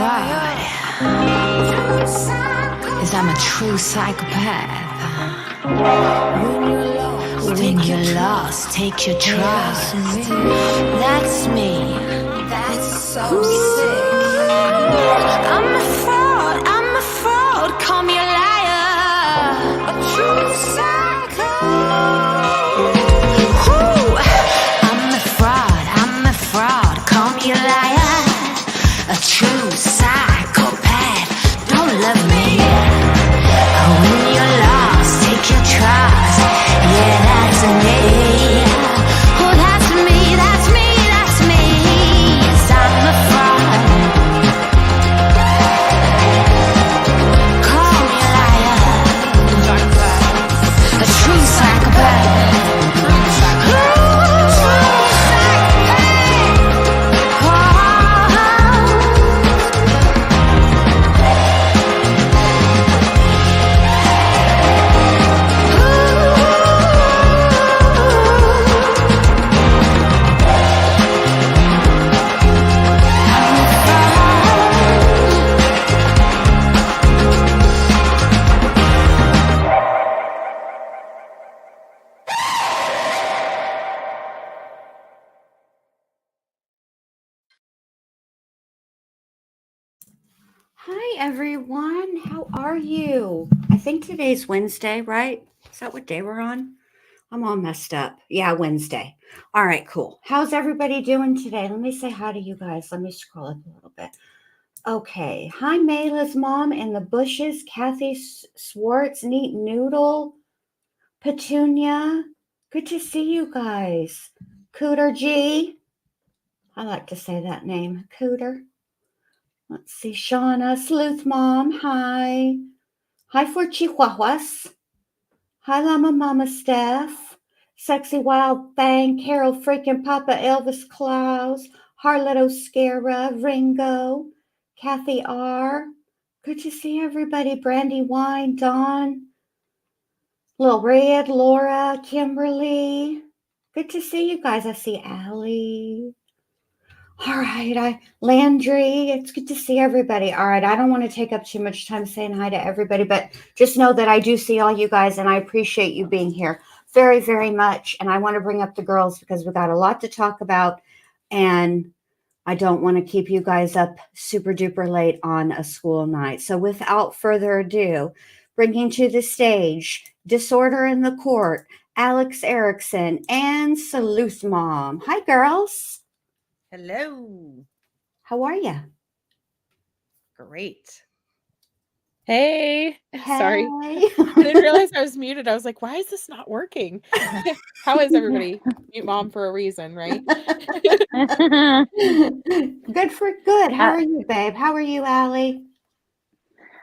fraud is I'm a true psychopath. When you're lost, take your trust. That's me. That's so sick. I'm a fraud, call me a liar. A true psycho. Woo. I'm a fraud, call me a liar. A true psychopath, don't love me. When you're lost, take your trust. Yeah, that's me. Oh, that's me, that's me, that's me. Yes, I'm a fraud. Call me a liar. A true psychopath. Hi, everyone. How are you? I think today's Wednesday, right? Is that what day we're on? I'm all messed up. Yeah, Wednesday. All right, cool. How's everybody doing today? Let me say hi to you guys. Let me scroll up a little bit. Okay. Hi, Mayla's mom in the bushes. Kathy Swartz, Neat Noodle, Petunia. Good to see you guys. Cooter G. I like to say that name. Cooter. Let's see, Shauna, Sleuth Mom, hi. Hi for Chihuahuas. Hi, Llama Mama Steph. Sexy Wild Fang, Carol freaking Papa Elvis Klaus, Harlot Oscara, Ringo, Kathy R. Good to see everybody. Brandy Wine, Dawn, Lil Red, Laura, Kimberly. Good to see you guys. I see Allie. All right, Landry, it's good to see everybody. All right, I don't want to take up too much time saying hi to everybody, but just know that I do see all you guys and I appreciate you being here very, very much. And I want to bring up the girls because we got a lot to talk about and I don't want to keep you guys up super duper late on a school night. So without further ado, bringing to the stage Disorder in the Court, Alex Erickson and Sleuth Mom. Hi, girls. Hello. How are you? Great. Hey. Sorry. Hey. I didn't realize I was muted. I was like, why is this not working? How is everybody? Mute mom for a reason, right? Good for good. How are you, babe? How are you, Allie?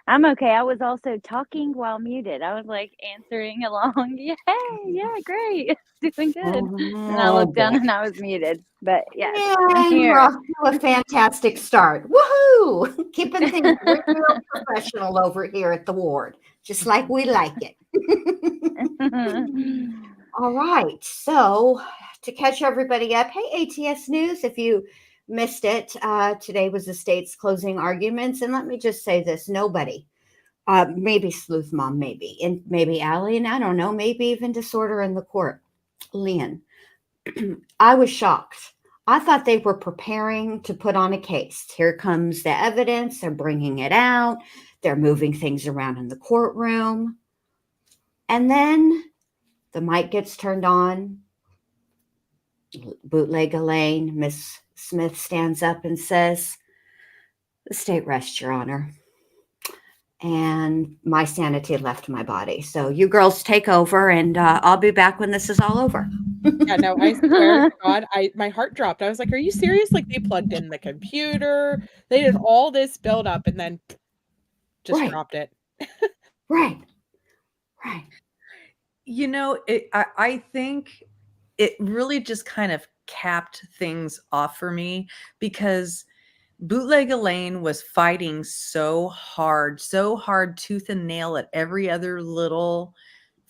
I'm okay. I was also talking while muted. I was like answering along. Yeah, great. Doing good. And I looked down and I was muted. But yeah, I'm here. We're off to a fantastic start. Woohoo! Keeping things real professional over here at the ward, just like we like it. All right. So to catch everybody up, hey, ATS News, if you missed it, today was the state's closing arguments. And let me just say this, nobody, maybe Sleuth Mom, maybe, and maybe Allie, and I don't know, maybe even Disorder in the Court, Lynn. I was shocked. I thought they were preparing to put on a case. Here comes the evidence. They're bringing it out. They're moving things around in the courtroom. And then the mic gets turned on. Bootleg Elaine, Miss Smith stands up and says, "The state rests, Your Honor." And my sanity left my body. So you girls take over and I'll be back when this is all over. Yeah, no, I swear to God, my heart dropped. I was like, are you serious? Like they plugged in the computer, they did all this build up and then just dropped it. Right. You know, I think it really just kind of capped things off for me because Bootleg Elaine was fighting so hard tooth and nail at every other little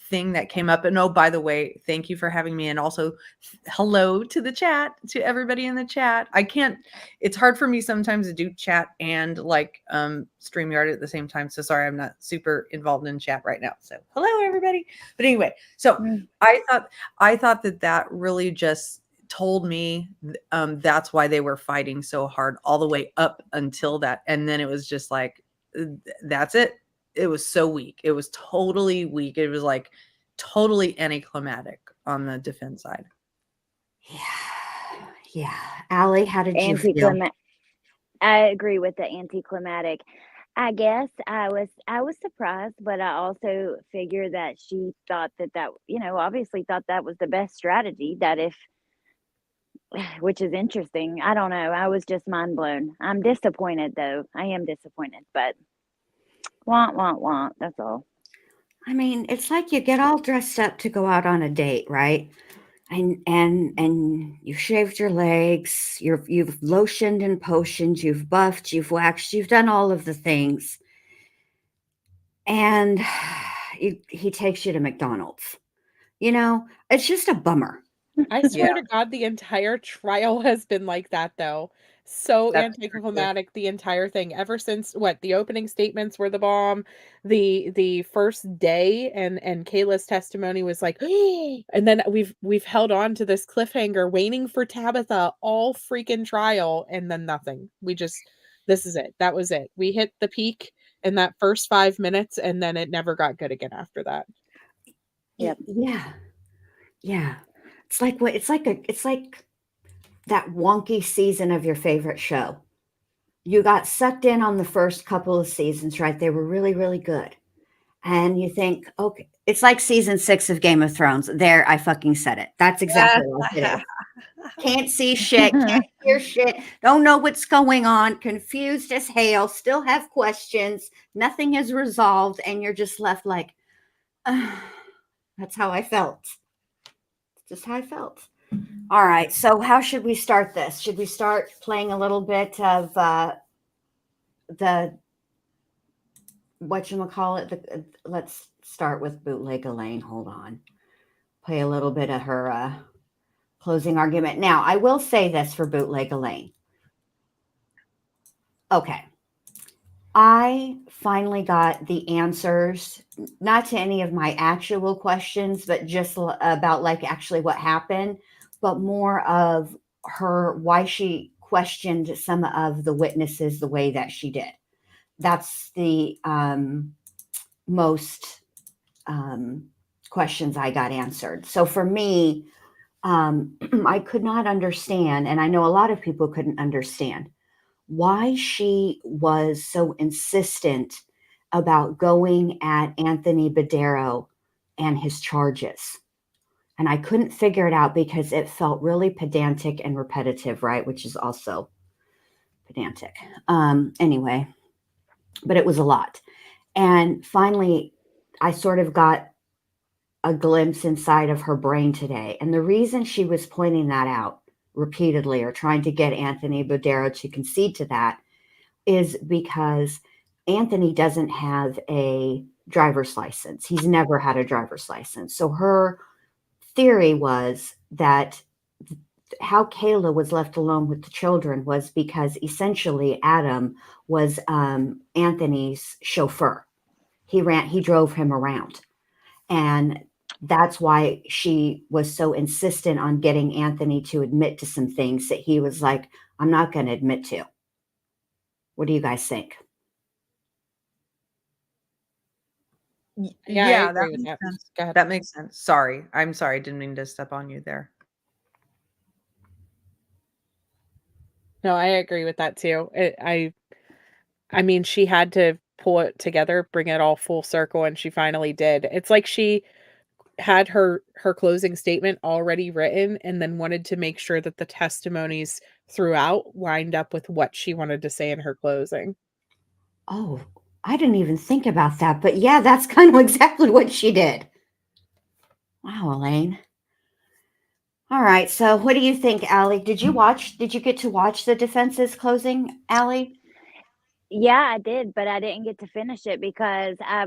thing that came up. And oh, by the way, thank you for having me. And also hello to the chat, to everybody in the chat. It's hard for me sometimes to do chat and like StreamYard at the same time. So sorry, I'm not super involved in chat right now. So hello everybody. But anyway, so I thought that really just told me that's why they were fighting so hard all the way up until that. And then it was just like, that's it. It was so weak. It was totally weak. It was like totally anticlimactic on the defense side. Yeah. Allie, how did you feel? I agree with the anticlimactic. I guess I was surprised, but I also figured that she thought that obviously thought that was the best strategy. That if, which is interesting. I don't know. I was just mind blown. I'm disappointed though. I am disappointed, but want. That's all. I mean, it's like you get all dressed up to go out on a date, right? And you've shaved your legs, you've lotioned and potioned, you've buffed, you've waxed, you've done all of the things. And he takes you to McDonald's. It's just a bummer. I swear to God, the entire trial has been like that, though. So anticlimactic, the entire thing. Ever since the opening statements were the bomb, the first day, and Kayla's testimony was like, and then we've held on to this cliffhanger, waiting for Tabitha all freaking trial, and then nothing. This is it. That was it. We hit the peak in that first 5 minutes, and then it never got good again after that. Yep. Yeah. It's like that wonky season of your favorite show. You got sucked in on the first couple of seasons, right? They were really, really good. And you think, okay, it's like season 6 of Game of Thrones. There, I fucking said it. That's exactly what it is. Can't see shit, can't hear shit, don't know what's going on, confused as hell, still have questions, nothing is resolved, and you're just left like, that's how I felt. Just how I felt. All right. So how should we start this? Should we start playing a little bit of the whatchamacallit? Let's start with Bootleg Elaine. Hold on. Play a little bit of her closing argument. Now, I will say this for Bootleg Elaine. Okay. I finally got the answers, not to any of my actual questions, but just about like actually what happened, but more of why she questioned some of the witnesses the way that she did. That's the most questions I got answered. So for me, I could not understand, and I know a lot of people couldn't understand, why she was so insistent about going at Anthony Badero and his charges. And I couldn't figure it out because it felt really pedantic and repetitive, right? Which is also pedantic. Anyway, but it was a lot. And finally, I sort of got a glimpse inside of her brain today. And the reason she was pointing that out repeatedly or trying to get Anthony Badero to concede to that is because Anthony doesn't have a driver's license. He's never had a driver's license. So her theory was that how Kayla was left alone with the children was because essentially Adam was Anthony's chauffeur. He drove him around. And that's why she was so insistent on getting Anthony to admit to some things that he was like, I'm not going to admit to. What do you guys think? Yeah, that makes sense. Go ahead. That makes sense. Sorry. I'm sorry. Didn't mean to step on you there. No, I agree with that too. I mean, she had to pull it together, bring it all full circle, and she finally did. It's like she had her closing statement already written and then wanted to make sure that the testimonies throughout lined up with what she wanted to say in her closing. Oh, I didn't even think about that, but yeah, that's kind of exactly what she did. Wow, Elaine. All right, so what do you think, Allie? Did you get to watch the defense's closing, Allie? Yeah, I did, but I didn't get to finish it because I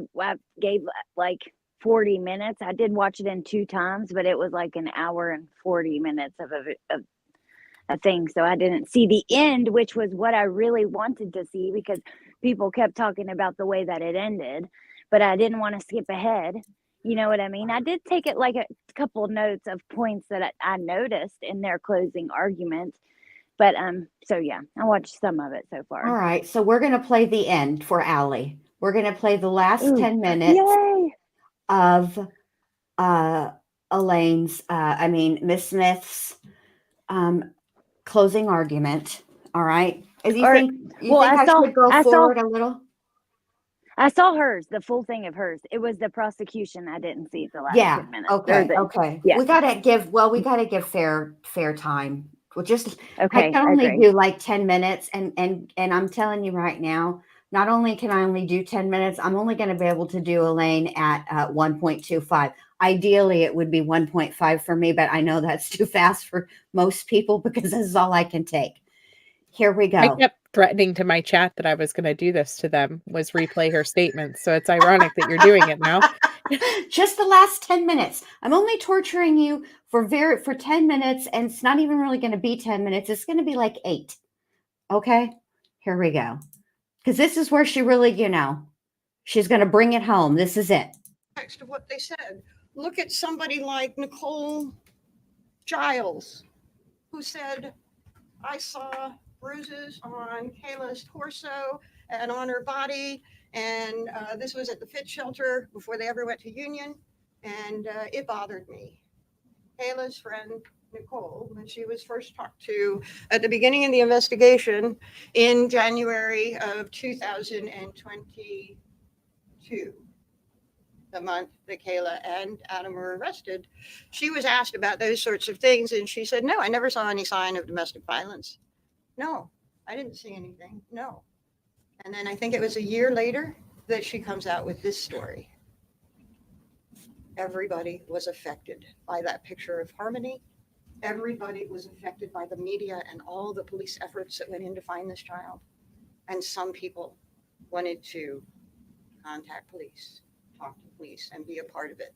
gave like 40 minutes. I did watch it in 2 times, but it was like an hour and 40 minutes of a thing. So I didn't see the end, which was what I really wanted to see because people kept talking about the way that it ended, but I didn't want to skip ahead. You know what I mean? I did take it like a couple notes of points that I noticed in their closing argument. But so yeah, I watched some of it so far. All right, so we're going to play the end for Allie. We're going to play the last Ooh, 10 minutes yay! of Elaine's, Miss Smith's closing argument. All right. Do you think I should go forward a little? I saw hers, the full thing of hers. It was the prosecution. I didn't see the last 10 minutes. Okay. Yeah. We gotta give fair time. We'll just Okay. I can only do like 10 minutes and I'm telling you right now, not only can I only do 10 minutes, I'm only going to be able to do Elaine at 1.25. Ideally, it would be 1.5 for me, but I know that's too fast for most people because this is all I can take. Here we go. I kept threatening to my chat that I was going to do this to them, was replay her statements. So it's ironic that you're doing it now. Just the last 10 minutes. I'm only torturing you for 10 minutes, and it's not even really going to be 10 minutes. It's going to be like 8. Okay? Here we go. Because this is where she really, she's going to bring it home. This is it. Text of what they said. Look at somebody like Nicole Giles, who said, I saw bruises on Kayla's torso and on her body. And this was at the Fit Shelter before they ever went to Union. And it bothered me. Kayla's friend, Nicole, when she was first talked to at the beginning of the investigation in January of 2022, the month that Kayla and Adam were arrested, she was asked about those sorts of things. And she said, no, I never saw any sign of domestic violence. No, I didn't see anything. No. And then I think it was a year later that she comes out with this story. Everybody was affected by that picture of Harmony. Everybody was affected by the media and all the police efforts that went in to find this child. And some people wanted to contact police, talk to police, and be a part of it.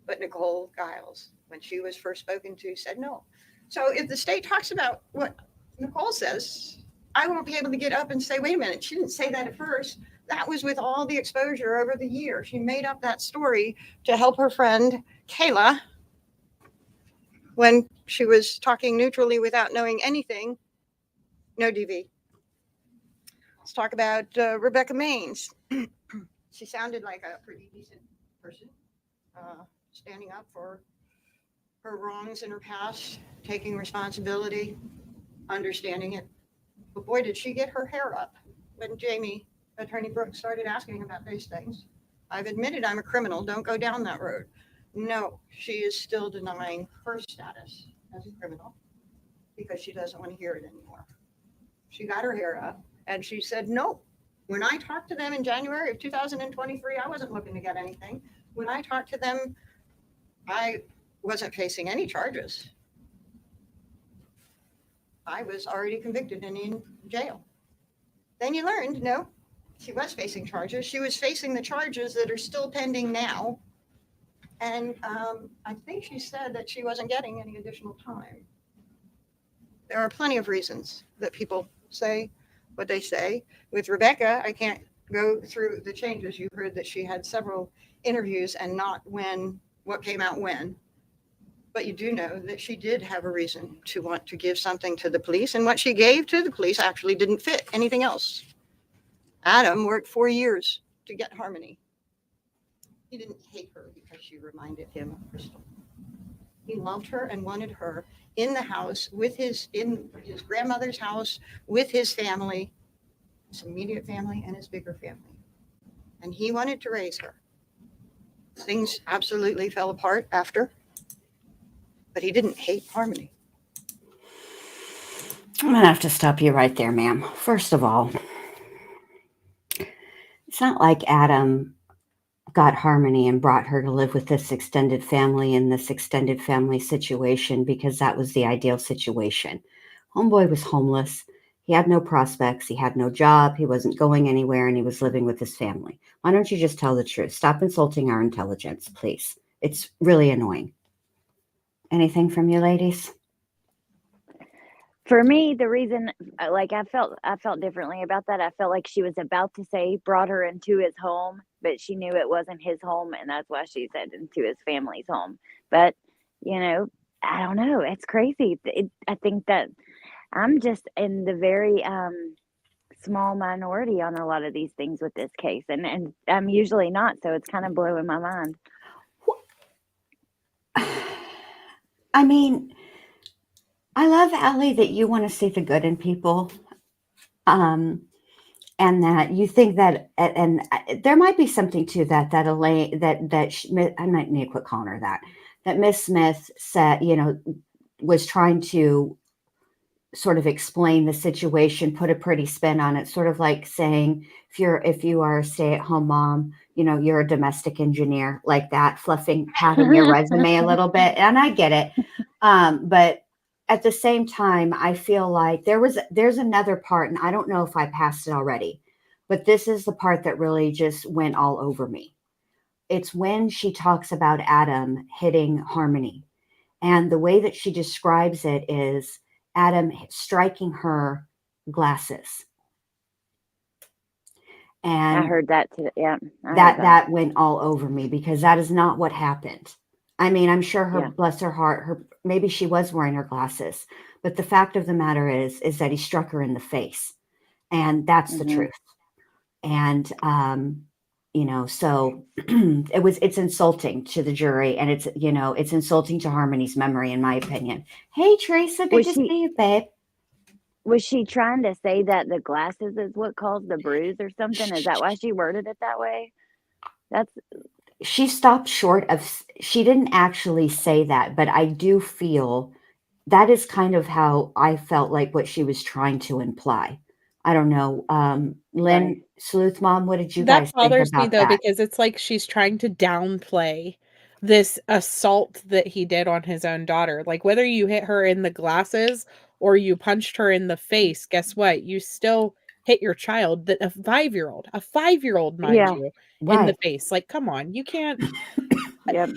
But Nicole Giles, when she was first spoken to, said no. So if the state talks about what Nicole says, I won't be able to get up and say, wait a minute, she didn't say that at first. That was with all the exposure over the year. She made up that story to help her friend Kayla when she was talking neutrally without knowing anything. No DV. Let's talk about Rebecca Maines. She sounded like a pretty decent person, standing up for her wrongs in her past, taking responsibility, understanding it. But boy, did she get her hair up when Jamie, Attorney Brooks, started asking about those things. I've admitted I'm a criminal. Don't go down that road. No, she is still denying her status as a criminal because she doesn't want to hear it anymore. She got her hair up and she said, no. When I talked to them in January of 2023, I wasn't looking to get anything. When I talked to them, I wasn't facing any charges. I was already convicted and in jail. Then you learned, no, she was facing charges. She was facing the charges that are still pending now. And I think she said that she wasn't getting any additional time. There are plenty of reasons that people say what they say. With Rebecca, I can't go through the changes. You heard that she had several interviews and not what came out when. But you do know that she did have a reason to want to give something to the police, and what she gave to the police actually didn't fit anything else. Adam worked 4 years to get Harmony. He didn't hate her because she reminded him of Crystal. He loved her and wanted her in the house in his grandmother's house with his family, his immediate family and his bigger family. And he wanted to raise her. Things absolutely fell apart after. But he didn't hate Harmony. I'm going to have to stop you right there, ma'am. First of all, it's not like Adam got Harmony and brought her to live with this extended family in this extended family situation because that was the ideal situation. Homeboy was homeless. He had no prospects. He had no job. He wasn't going anywhere, and he was living with his family. Why don't you just tell the truth? Stop insulting our intelligence, please. It's really annoying. Anything from you, ladies? For me, the reason, like I felt differently about that. I felt like she was about to say brought her into his home, but she knew it wasn't his home, and that's why she said into his family's home. But you know, I don't know. It's crazy. I think that I'm just in the very small minority on a lot of these things with this case, and I'm usually not, so it's kind of blowing my mind. I mean, I love, Allie, that you want to see the good in people. And that you think that, and there might be something to that, that Elaine, I might need to quit calling her that Miss Smith said, was trying to sort of explain the situation, put a pretty spin on it, sort of like saying, if you are a stay-at-home mom, you're a domestic engineer, like that, padding your resume a little bit. And I get it. But at the same time, I feel like there's another part, and I don't know if I passed it already, but this is the part that really just went all over me. It's when she talks about Adam hitting Harmony. And the way that she describes it is Adam striking her glasses. And I heard that too. Yeah, that went all over me, because that is not what happened. I mean, I'm sure Yeah. bless her heart, maybe she was wearing her glasses, but the fact of the matter is that he struck her in the face, and that's the truth. And so it's insulting to the jury, and it's insulting to Harmony's memory, in my opinion. Hey, Teresa, good to see you, babe. Was she trying to say that the glasses is what caused the bruise or something? Is that why she worded it that way? She stopped short of, she didn't actually say that, but I do feel that is kind of how I felt like what she was trying to imply. I don't know. Lynn, Right. Sleuth Mom, what did you That guys think bothers me about though, that? because it's like she's trying to downplay this assault that he did on his own daughter. Like, whether you hit her in the glasses or you punched her in the face, guess what? You still hit your child, that a 5-year-old, mind Yeah. you, in the Right. face. Like, come on, you can't. Yep.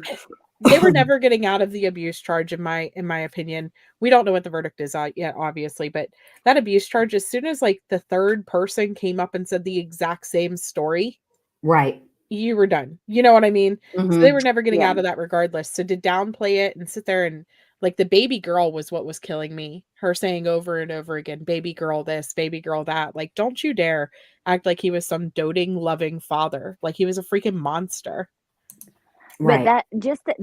They were never getting out of the abuse charge, in my opinion. We don't know what the verdict is yet, obviously, but that abuse charge, as soon as like the third person came up and said the exact same story, Right. you were done. You know what I mean? So they were never getting Yeah. out of that regardless. So to downplay it and sit there and, like, the baby girl was what was killing me. Her saying over and over again, baby girl this, baby girl that. Like, don't you dare act like he was some doting, loving father. Like, he was a freaking monster. Right. But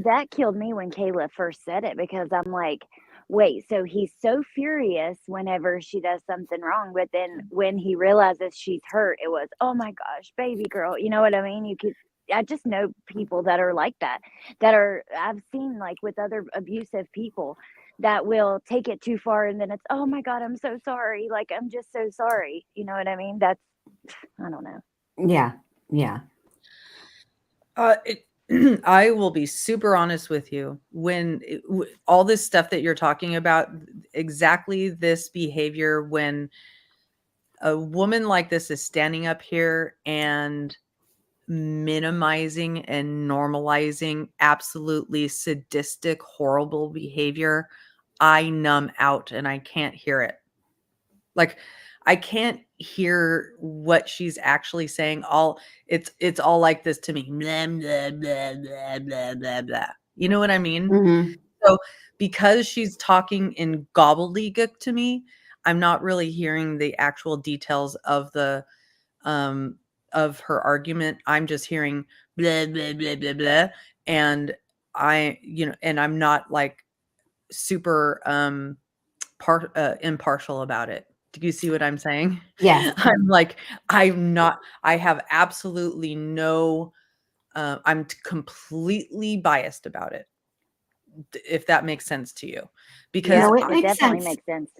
that killed me when Kayla first said it, because I'm like, wait, so he's so furious whenever she does something wrong, but then when he realizes she's hurt, it was, oh my gosh, baby girl. You know what I mean? I just know people that are like that I've seen, like, with other abusive people, that will take it too far, and then it's, oh my God, I'm so sorry. Like, I'm just so sorry. You know what I mean? I don't know. Yeah. Yeah. I will be super honest with you. When all this stuff that you're talking about, exactly this behavior, when a woman like this is standing up here and minimizing and normalizing absolutely sadistic, horrible behavior, I numb out and I can't hear it. Like, I can't hear what she's actually saying. It's all like this to me. Blah, blah, blah, blah, blah, blah, blah. You know what I mean? Mm-hmm. So because she's talking in gobbledygook to me, I'm not really hearing the actual details of of her argument. I'm just hearing blah blah blah blah blah, and and I'm not like super impartial about it. Do you see what I'm saying? Yes. I have absolutely no, I'm completely biased about it, if that makes sense to you. Because No, it It makes definitely sense. makes sense.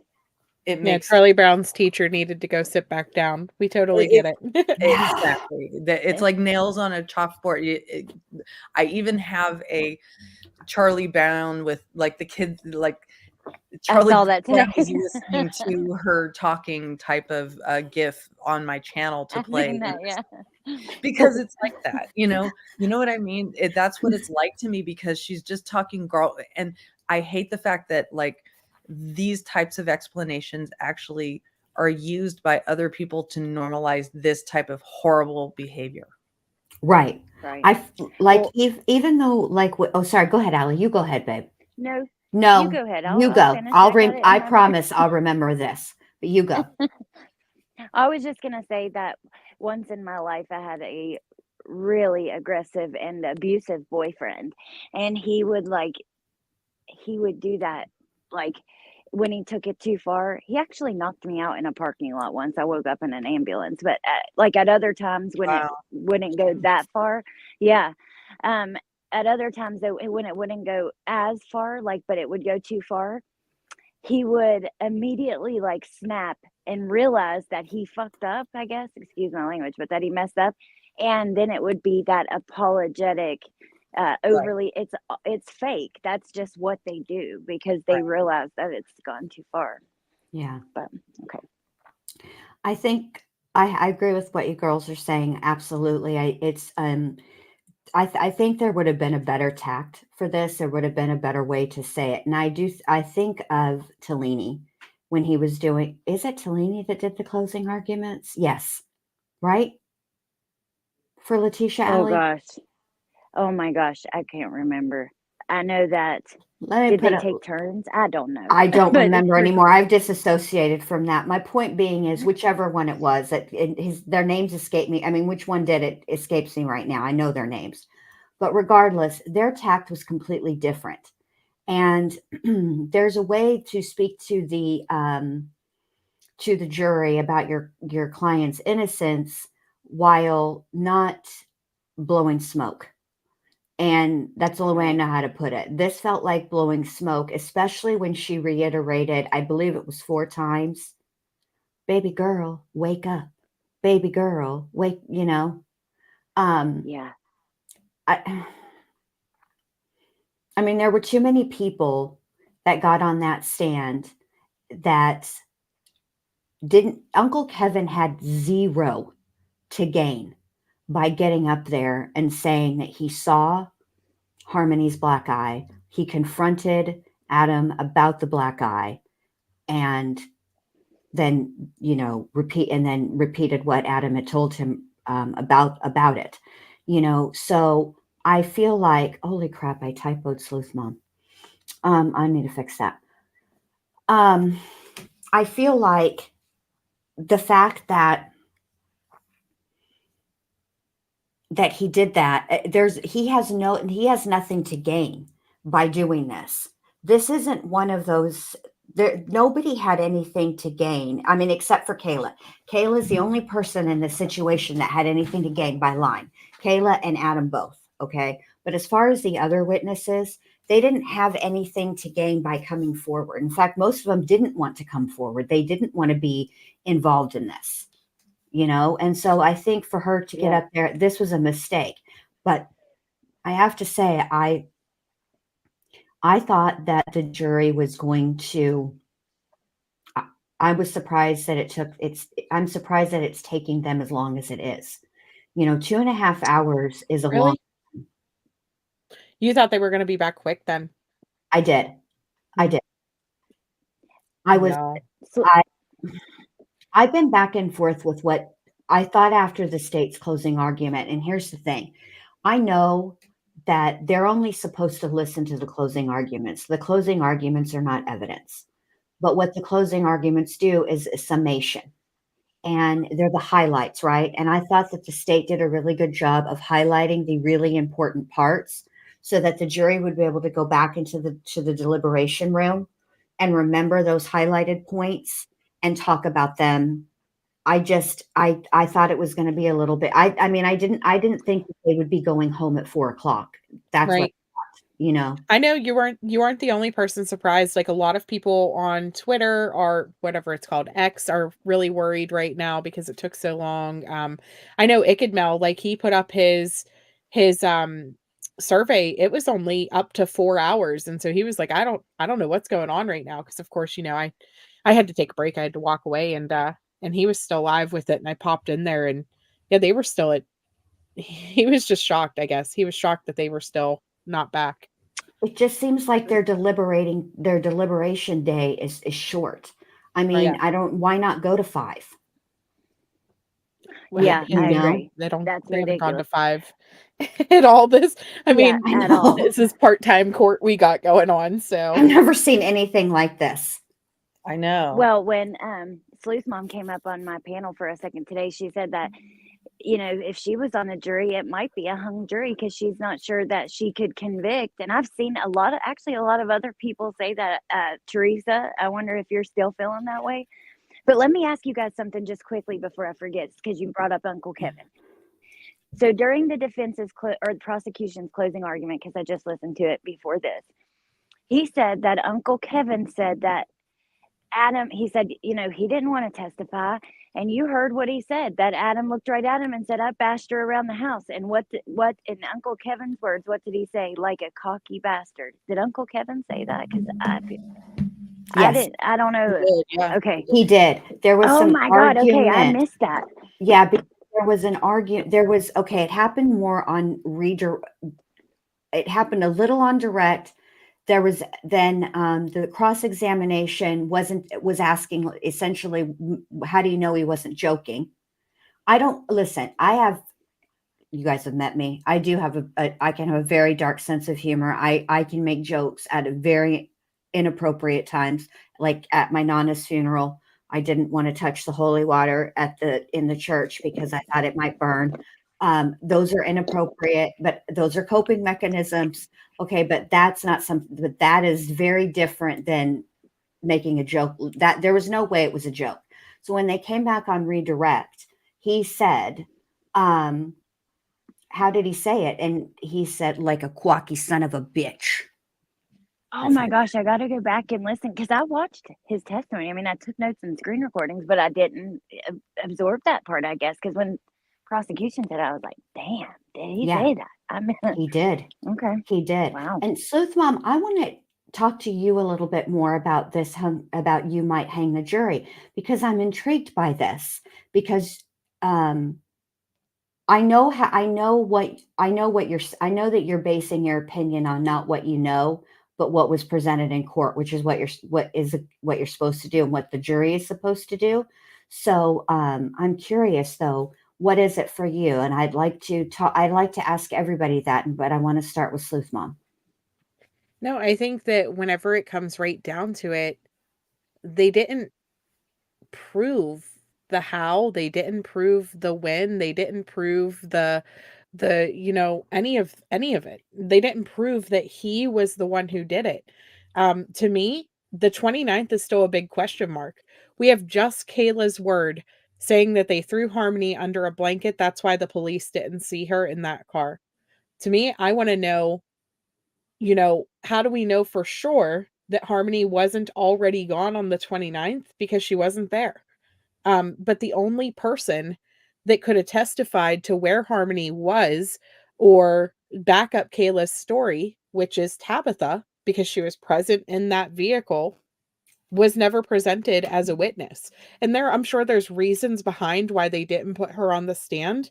it Yeah, makes Charlie Brown's teacher needed to go sit back down. We totally get it. exactly. It's like nails on a chalkboard. I even have a Charlie Brown with like the kids, like Charlie saw that Brown today. is listening to her talking type of GIF on my channel to I've play seen that, yeah. because it's like that, you know what I mean? That's what it's like to me because she's just talking girl. And I hate the fact that like these types of explanations actually are used by other people to normalize this type of horrible behavior. Right. Right. Like Well, even though like oh sorry, go ahead, Allie. You go ahead, babe. no, you No, go ahead. you I'll go. finish. I got it in I my brain. promise I'll remember this. But you go. I was just gonna say that once in my life I had a really aggressive and abusive boyfriend, and he would do that like when he took it too far. He actually knocked me out in a parking lot once. I woke up in an ambulance, but like at other times when it Wow. wouldn't go that far, yeah. Um, at other times though, when it wouldn't go as far, like, but it would go too far, he would immediately like snap and realize that he fucked up, I guess, excuse my language, but that he messed up. And then it would be that apologetic, overly, it's fake. That's just what they do because they realize that it's gone too far. Yeah. But okay. I think I agree with what you girls are saying. Absolutely. I think there would have been a better tact for this. There would have been a better way to say it. And I think of Tellini when he was doing, is it Tellini that did the closing arguments? Yes. Right? For Letitia Oh Alley? gosh. Oh my gosh. I can't remember. I know that. Let me Did put they it. take turns? I don't know. I don't But remember anymore. I've disassociated from that. My point being is whichever one it was that their names escape me. I mean, which one did it escapes me right now. I know their names. But regardless, their tact was completely different. And there's a way to speak to the jury about your client's innocence while not blowing smoke. And that's the only way I know how to put it. This felt like blowing smoke, especially when she reiterated, I believe it was 4 times, baby girl, wake up. Baby girl, wake, yeah. I mean, there were too many people that got on that stand that Uncle Kevin had zero to gain by getting up there and saying that he saw Harmony's black eye. He confronted Adam about the black eye and then, repeated what Adam had told him about it, so I feel like, holy crap, I typoed sleuth mom. I need to fix that. I feel like the fact that he did that, he has nothing to gain by doing this. This isn't one of those, nobody had anything to gain. I mean, except for Kayla. Kayla is the only person in this situation that had anything to gain by lying. Kayla and Adam both, okay? But as far as the other witnesses, they didn't have anything to gain by coming forward. In fact, most of them didn't want to come forward. They didn't want to be involved in this. And so I think for her to get up there, this was a mistake. But I have to say, I thought that the jury was going to, I was surprised that I'm surprised that it's taking them as long as it is. 2.5 hours is a long. Really? You thought they were going to be back quick then? I did. I did. I was, No. I've been back and forth with what I thought after the state's closing argument. And here's the thing. I know that they're only supposed to listen to the closing arguments. The closing arguments are not evidence. But what the closing arguments do is a summation. And they're the highlights, right? And I thought that the state did a really good job of highlighting the really important parts so that the jury would be able to go back into the deliberation room and remember those highlighted points and talk about them. I thought it was going to be a little bit. I mean, I didn't think that they would be going home at 4:00. That's what I Right. thought, I know you aren't the only person surprised. Like a lot of people on Twitter or whatever it's called, X, are really worried right now because it took so long. I know Ickadmel, like he put up his survey, it was only up to 4 hours, and so he was like, I don't know what's going on right now," because of course, I had to take a break, I had to walk away, and he was still live with it, and I popped in there, and yeah, they were still at he was just shocked, I guess. He was shocked that they were still not back. It just seems like their deliberation day is short. I mean, Right. why not go to 5? Well, Yeah, You I know? agree. That's they haven't gone to ridiculous. 5 at all this I Yeah, mean, I at all. know. this is part-time court we got going on, so I've never seen anything like this. I know. Well, when Sleuth Mom came up on my panel for a second today, she said that, if she was on a jury, it might be a hung jury because she's not sure that she could convict. And I've seen a lot of other people say that. Teresa, I wonder if you're still feeling that way. But let me ask you guys something just quickly before I forget, because you brought up Uncle Kevin. So during the or the prosecution's closing argument, because I just listened to it before this, he said that Uncle Kevin said that Adam, he said, he didn't want to testify. And you heard what he said, that Adam looked right at him and said, I bashed her around the house. And what in Uncle Kevin's words, what did he say? Like a cocky bastard. Did Uncle Kevin say that? Because Yes, I don't know. Good, yeah. Okay. he did. There was Oh some my God. Okay. I argument. missed that. Yeah, because there was an argument. It happened more on it happened a little on direct. There was then the cross-examination was asking essentially, how do you know he wasn't joking? I don't listen. You guys have met me. I do have I can have a very dark sense of humor. I can make jokes at a very inappropriate times, like at my Nana's funeral. I didn't want to touch the holy water in the church because I thought it might burn. Those are inappropriate, but those are coping mechanisms. Okay, but that's not something. But that is very different than making a joke. That there was no way it was a joke. So when they came back on redirect, he said, how did he say it? And he said, like a quacky son of a bitch. Oh my gosh, I got to go back and listen because I watched his testimony. I mean, I took notes and screen recordings, but I didn't absorb that part, I guess, because when prosecution said it, I was like, damn, did he say that? I mean, he did. Okay. He did. Wow. And Sleuth Mom, I want to talk to you a little bit more about this, about you might hang the jury, because I'm intrigued by this, because I know that you're basing your opinion on not what you know, but what was presented in court, which is what you're supposed to do and what the jury is supposed to do. So I'm curious though, what is it for you? And I'd like to ask everybody that, but I want to start with Sleuth Mom. No, I think that whenever it comes right down to it, they didn't prove the how, they didn't prove the when, they didn't prove any of it. They didn't prove that he was the one who did it. To me, the 29th is still a big question mark. We have just Kayla's word saying that they threw Harmony under a blanket. That's why the police didn't see her in that car. To me, I want to know, how do we know for sure that Harmony wasn't already gone on the 29th because she wasn't there? But the only person that could have testified to where Harmony was or back up Kayla's story, which is Tabitha, because she was present in that vehicle, was never presented as a witness. And I'm sure there's reasons behind why they didn't put her on the stand.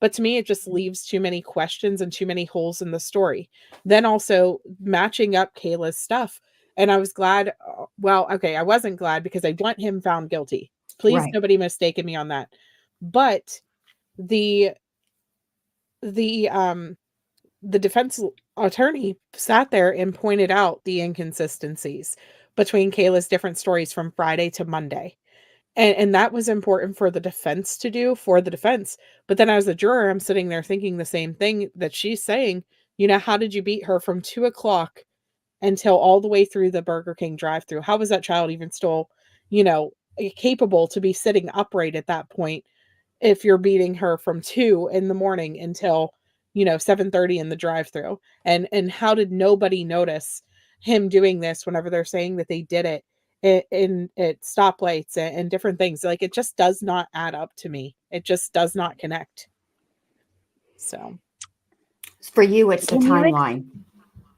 But to me, it just leaves too many questions and too many holes in the story. Then also matching up Kayla's stuff. And I was glad. I wasn't glad because I want him found guilty. Please, Right. nobody mistaken me on that. But the defense attorney sat there and pointed out the inconsistencies between Kayla's different stories from Friday to Monday. And that was important for the defense to do for the defense. But then as a juror, I'm sitting there thinking the same thing that she's saying, how did you beat her from 2:00 until all the way through the Burger King drive-through? How was that child even still, capable to be sitting upright at that point if you're beating her from 2 in the morning until, 7:30 in the drive-through? And how did nobody notice him doing this whenever they're saying that they did it in at stoplights and different things? Like, it just does not add up to me. It just does not connect. So For you, it's the Can you ex- timeline.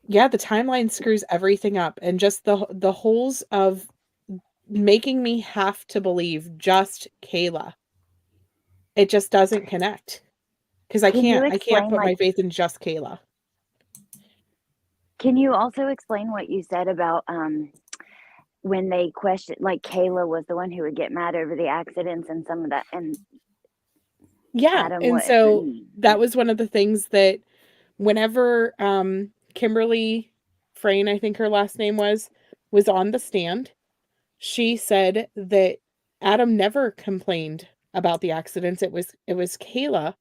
Yeah, the timeline screws everything up, and just the holes of making me have to believe just Kayla. It just doesn't connect because I can you can't explain put my like faith in just Kayla. can you also explain what you said about when they questioned, like Kayla was the one who would get mad over the accidents and some of that, and Yeah, Adam and so wouldn't. that was one of the things that whenever Kimberly Frayne, I think her last name was on the stand, she said that Adam never complained about the accidents. It was Kayla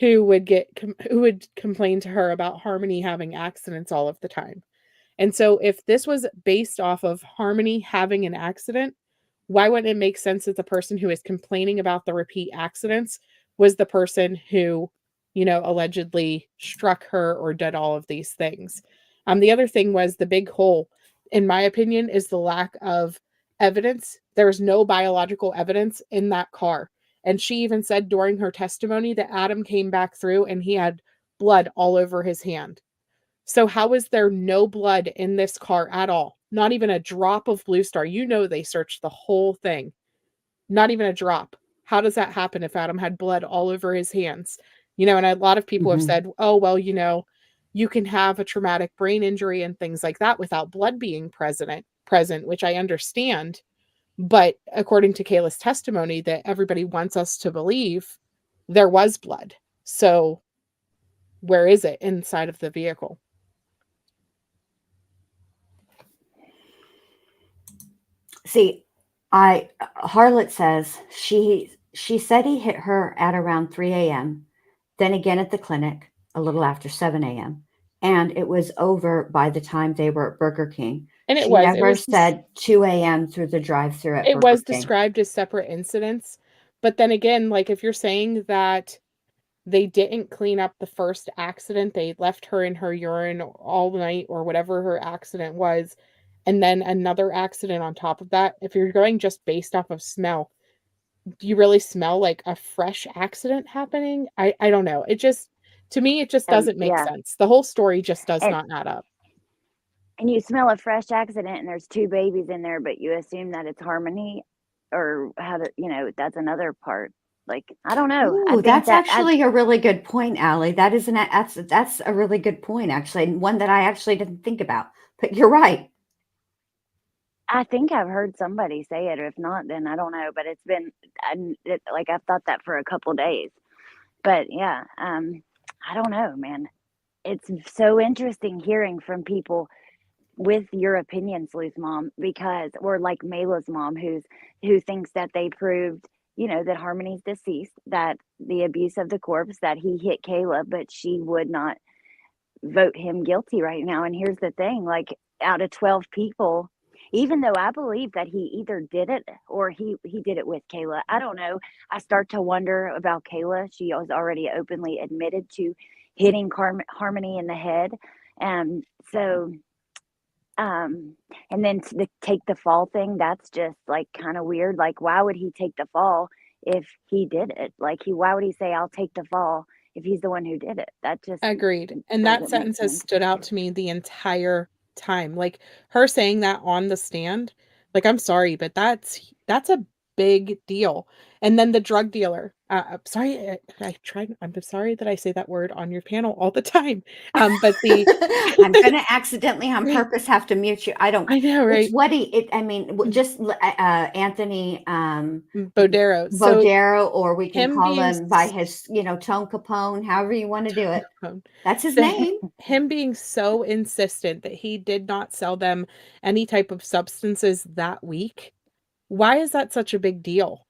who would complain to her about Harmony having accidents all of the time. And so if this was based off of Harmony having an accident, why wouldn't it make sense that the person who is complaining about the repeat accidents was the person who, allegedly struck her or did all of these things? The other thing was the big hole, in my opinion, is the lack of evidence. There's no biological evidence in that car. And she even said during her testimony that Adam came back through and he had blood all over his hand. So how is there no blood in this car at all? Not even a drop of Blue Star. They searched the whole thing. Not even a drop. How does that happen if Adam had blood all over his hands? And a lot of people have said, oh, well, you can have a traumatic brain injury and things like that without blood being present, which I understand. But according to Kayla's testimony that everybody wants us to believe, there was blood. So where is it inside of the vehicle? See, Harlot says she said he hit her at around 3 a.m., then again at the clinic a little after 7 a.m., and it was over by the time they were at Burger King. And She it never was said 2 a.m. through the drive-through at it Burger was King. described as separate incidents. But then again, like if you're saying that they didn't clean up the first accident, they left her in her urine all night or whatever her accident was, and then another accident on top of that, if you're going just based off of smell, do you really smell like a fresh accident happening? I don't know. To me, it just doesn't make Yeah, sense. The whole story just does and not add up. you smell a fresh accident and there's two babies in there, but you assume that it's Harmony, or how to, that's another part. Like, I don't know. I Ooh, think that's that actually a really good point, Allie. That's a really good point, actually, and one that I actually didn't think about. But you're right. I think I've heard somebody say it, or if not, then I don't know. But it's been, like I've thought that for a couple days. But yeah, I don't know, man. It's so interesting hearing from people with your opinions, Lou's mom, because, or like Mayla's mom, who thinks that they proved, that Harmony's deceased, that the abuse of the corpse, that he hit Kayla, but she would not vote him guilty right now. And here's the thing, like, out of 12 people, even though I believe that he either did it or he did it with Kayla, I don't know. I start to wonder about Kayla. She was already openly admitted to hitting Harmony in the head. So and then to take the fall thing, that's just like kind of weird. Like, why would he take the fall if he did it? Like, why would he say, I'll take the fall if he's the one who did it? That just Agreed. And that doesn't make sentence has sense. stood out to me the entire time. Like her saying that on the stand, like I'm sorry, but that's a big deal. And then the drug dealer. I'm sorry, I'm sorry that I say that word on your panel all the time. But the I'm going to accidentally on right, purpose have to mute you. I know, it's right? what I mean, just Anthony Bodero. So Bodero, or we can him call being him by his, Tone Capone, however you want to do it. That's his the name. him being so insistent that he did not sell them any type of substances that week. Why is that such a big deal?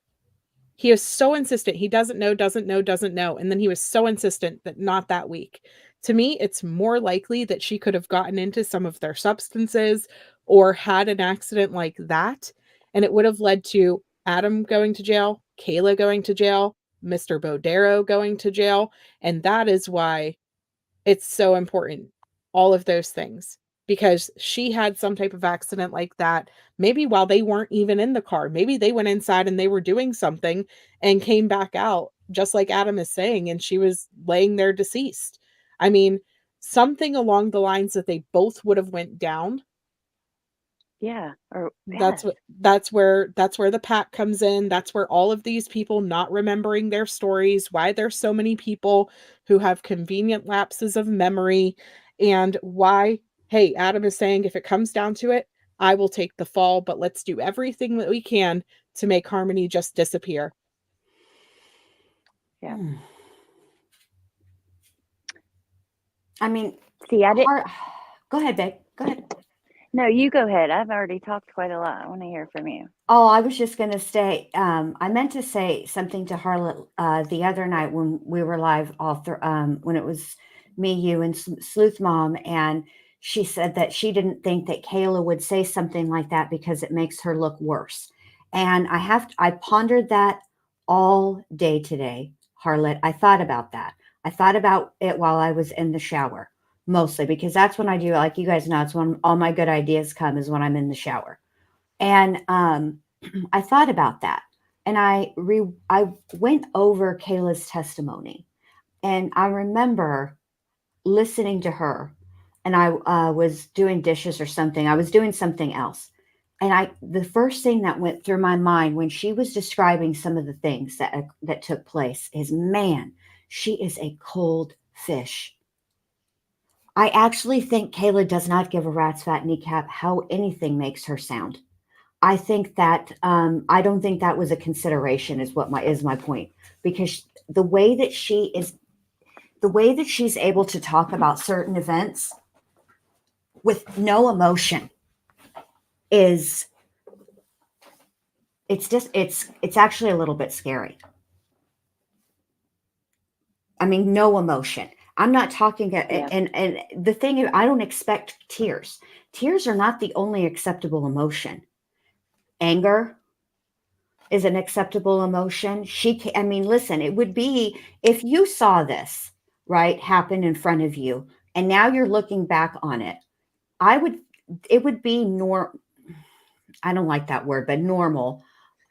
He is so insistent. He doesn't know, doesn't know, doesn't know. And then he was so insistent that not that week. To me, it's more likely that she could have gotten into some of their substances or had an accident like that. And it would have led to Adam going to jail, Kayla going to jail, Mr. Bodero going to jail. And that is why it's so important, all of those things, because she had some type of accident like that, maybe while they weren't even in the car. Maybe they went inside and they were doing something and came back out, just like Adam is saying, and she was laying there deceased. I mean, something along the lines that they both would have went down. Yeah. Or That's yes. what that's where the pack comes in. That's where all of these people not remembering their stories, why there's so many people who have convenient lapses of memory, and why, hey, Adam is saying if it comes down to it, I will take the fall, but let's do everything that we can to make Harmony just disappear. Yeah. I mean, See, I didn't. go ahead, babe. Go ahead. No, you go ahead. I've already talked quite a lot. I want to hear from you. Oh, I was just going to say, I meant to say something to Harlot the other night when we were live, when it was me, you, and Sleuth Mom, and she said that she didn't think that Kayla would say something like that because it makes her look worse. And I pondered that all day today, Harlot. I thought about that. I thought about it while I was in the shower, mostly because that's when I do, like you guys know, it's when all my good ideas come is when I'm in the shower. And I thought about that, and I went over Kayla's testimony, and I remember listening to her, and I was doing dishes or something. I was doing something else, and the first thing that went through my mind when she was describing some of the things that took place is, man, she is a cold fish. I actually think Kayla does not give a rat's fat kneecap how anything makes her sound. I think that I don't think that was a consideration is my point, because the way that she's able to talk about certain events with no emotion is it's actually a little bit scary. I mean, no emotion. I'm not talking Yeah. and the thing is, I don't expect tears. Tears are not the only acceptable emotion. Anger is an acceptable emotion. I mean, listen, it would be if you saw this, right, happen in front of you, and now you're looking back on it. It would be I don't like that word, but normal,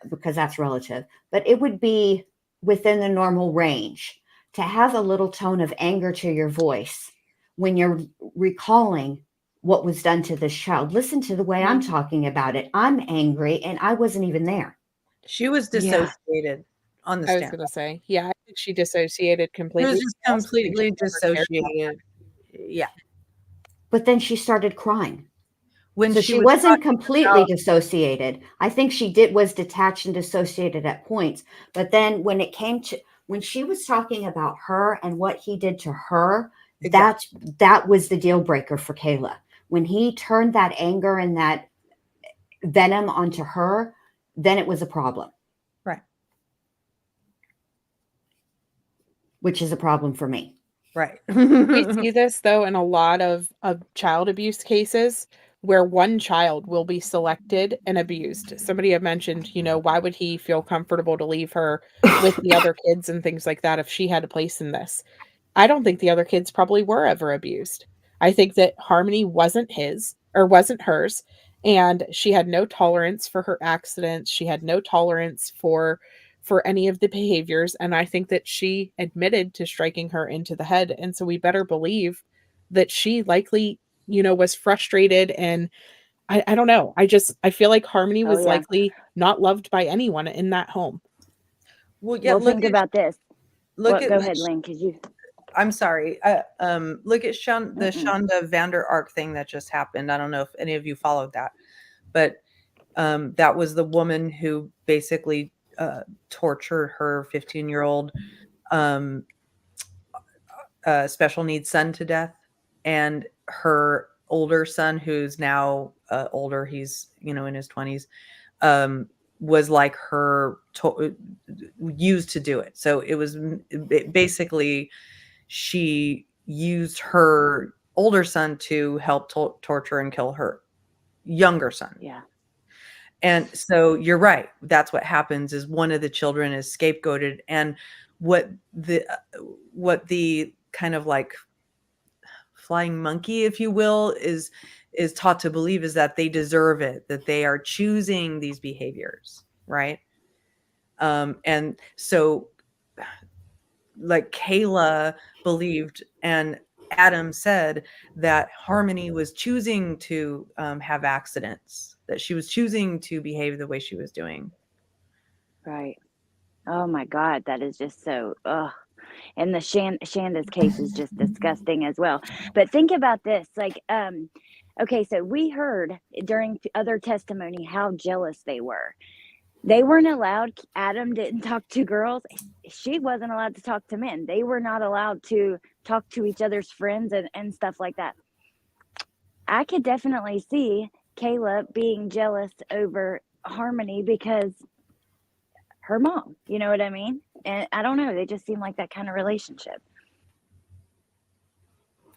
because that's relative, but it would be within the normal range to have a little tone of anger to your voice when you're recalling what was done to this child. Listen to the way I'm talking about it. I'm angry and I wasn't even there. She was dissociated on the I was stand. gonna say, yeah, I think she dissociated She completely. was just I also think she completely never cared about dissociated. Yeah. But then she started crying. When So she she was wasn't talking completely about, dissociated. I think she was detached and dissociated at points. But then when she was talking about her and what he did to her, exactly. that was the deal breaker for Kayla. When he turned that anger and that venom onto her, then it was a problem. Right. Which is a problem for me. Right. We see this though in a lot of child abuse cases where one child will be selected and abused. Somebody had mentioned, why would he feel comfortable to leave her with the other kids and things like that if she had a place in this? I don't think the other kids probably were ever abused. I think that Harmony wasn't his or wasn't hers, and she had no tolerance for her accidents. She had no tolerance for any of the behaviors, and I think that she admitted to striking her into the head, and so we better believe that she likely, was frustrated, and I don't know. I feel like Harmony Oh was yeah. likely not loved by anyone in that home. Well, yeah, Well, think about this. look Well, at go ahead, Lynn, because you. I'm sorry. Look at the Mm-mm. Shonda Vander Ark thing that just happened. I don't know if any of you followed that, but that was the woman who basically tortured her 15-year-old special needs son to death, and her older son, who's now older, he's in his 20s, was like used to do it. So it was basically she used her older son to help torture and kill her younger son. Yeah. And so you're right. That's what happens is one of the children is scapegoated, and what the kind of like flying monkey, if you will, is taught to believe is that they deserve it, that they are choosing these behaviors, right? And so like Kayla believed, and Adam said that Harmony was choosing to have accidents, that she was choosing to behave the way she was doing. Right. Oh my God, that is just so. Ugh. And the Shanda's case is just disgusting as well. But think about this, like, okay, so we heard during other testimony how jealous they were. They weren't allowed. Adam didn't talk to girls. She wasn't allowed to talk to men. They were not allowed to talk to each other's friends and stuff like that. I could definitely see Kayla being jealous over Harmony because her mom, you know what I mean? And I don't know, they just seem like that kind of relationship.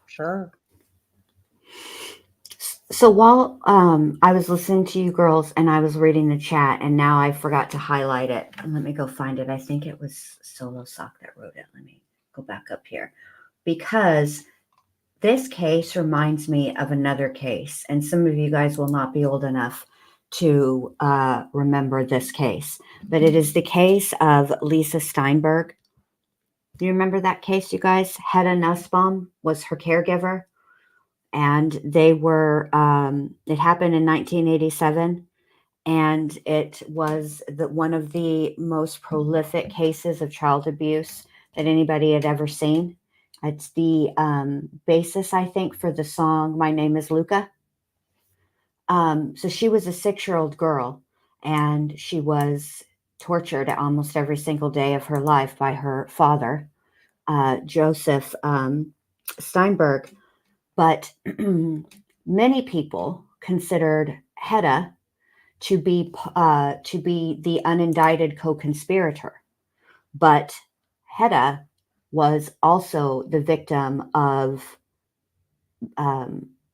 Sure. So while I was listening to you girls and I was reading the chat, and now I forgot to highlight it. And let me go find it. I think it was Solo Sock that wrote it. Let me go back up here, because this case reminds me of another case, and some of you guys will not be old enough to remember this case, but it is the case of Lisa Steinberg. Do you remember that case, you guys? Hedda Nussbaum was her caregiver, and they were, it happened in 1987, and it was one of the most prolific cases of child abuse that anybody had ever seen. It's the basis, I think, for the song My Name is Luca. So she was a 6-year-old girl, and she was tortured almost every single day of her life by her father, Joseph Steinberg. But many people considered Hedda to be the unindicted co-conspirator. But Hedda was also the victim of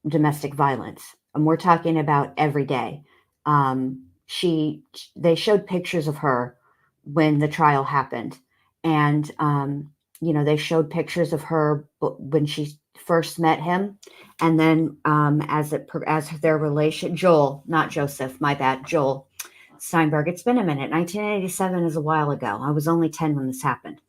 domestic violence, and we're talking about every day. They showed pictures of her when the trial happened, and they showed pictures of her when she first met him, and then as their relation, Joel, not Joseph, my bad, Joel Steinberg. It's been a minute. 1987 is a while ago. I was only 10 when this happened.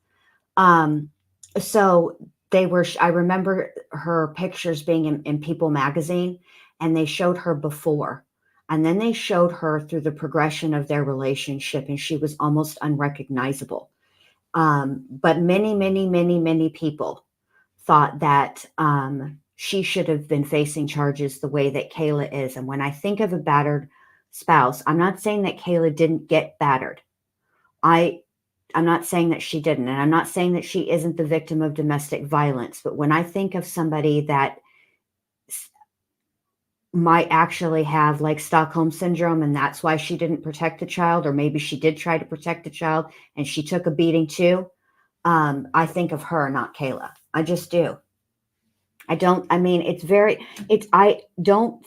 So I remember her pictures being in People magazine, and they showed her before, and then they showed her through the progression of their relationship, and she was almost unrecognizable. But many, many, many, many people thought that she should have been facing charges the way that Kayla is. And when I think of a battered spouse, I'm not saying that Kayla didn't get battered. I'm not saying that she didn't, and I'm not saying that she isn't the victim of domestic violence. But when I think of somebody that might actually have like Stockholm syndrome, and that's why she didn't protect the child, or maybe she did try to protect the child and she took a beating too, I think of her, not Kayla. I just do. I don't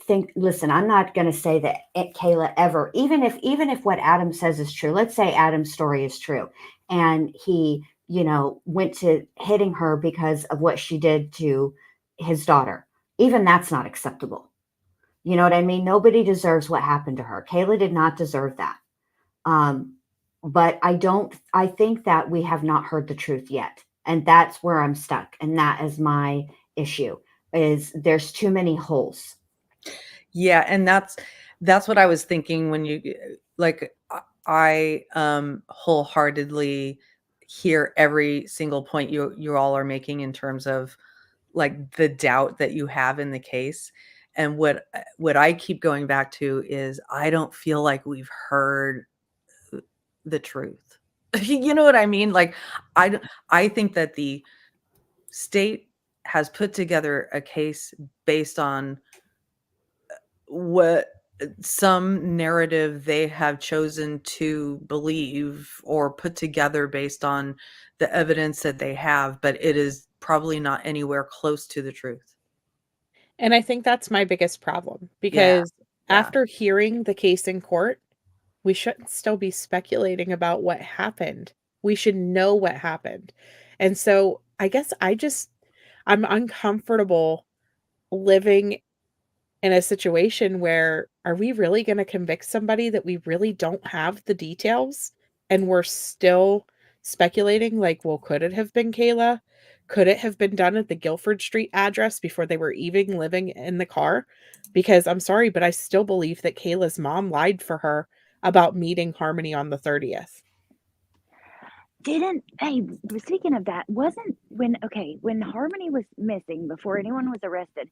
think, listen, I'm not going to say that Kayla ever, even if what Adam says is true, let's say Adam's story is true, and he, went to hitting her because of what she did to his daughter. Even that's not acceptable. You know what I mean? Nobody deserves what happened to her. Kayla did not deserve that. But I think that we have not heard the truth yet. And that's where I'm stuck. And that is my issue, is there's too many holes. Yeah. And that's what I was thinking when I wholeheartedly hear every single point you all are making in terms of like the doubt that you have in the case. And what I keep going back to is I don't feel like we've heard the truth. You know what I mean? Like I think that the state has put together a case based on what some narrative they have chosen to believe or put together based on the evidence that they have, but it is probably not anywhere close to the truth. And I think that's my biggest problem, because after hearing the case in court, we shouldn't still be speculating about what happened. We should know what happened. And so I guess I'm uncomfortable living in a situation where, are we really going to convict somebody that we really don't have the details, and we're still speculating like, well, could it have been Kayla? Could it have been done at the Guilford Street address before they were even living in the car? Because I'm sorry, but I still believe that Kayla's mom lied for her about meeting Harmony on the 30th. Speaking of that, wasn't when Harmony was missing before anyone was arrested,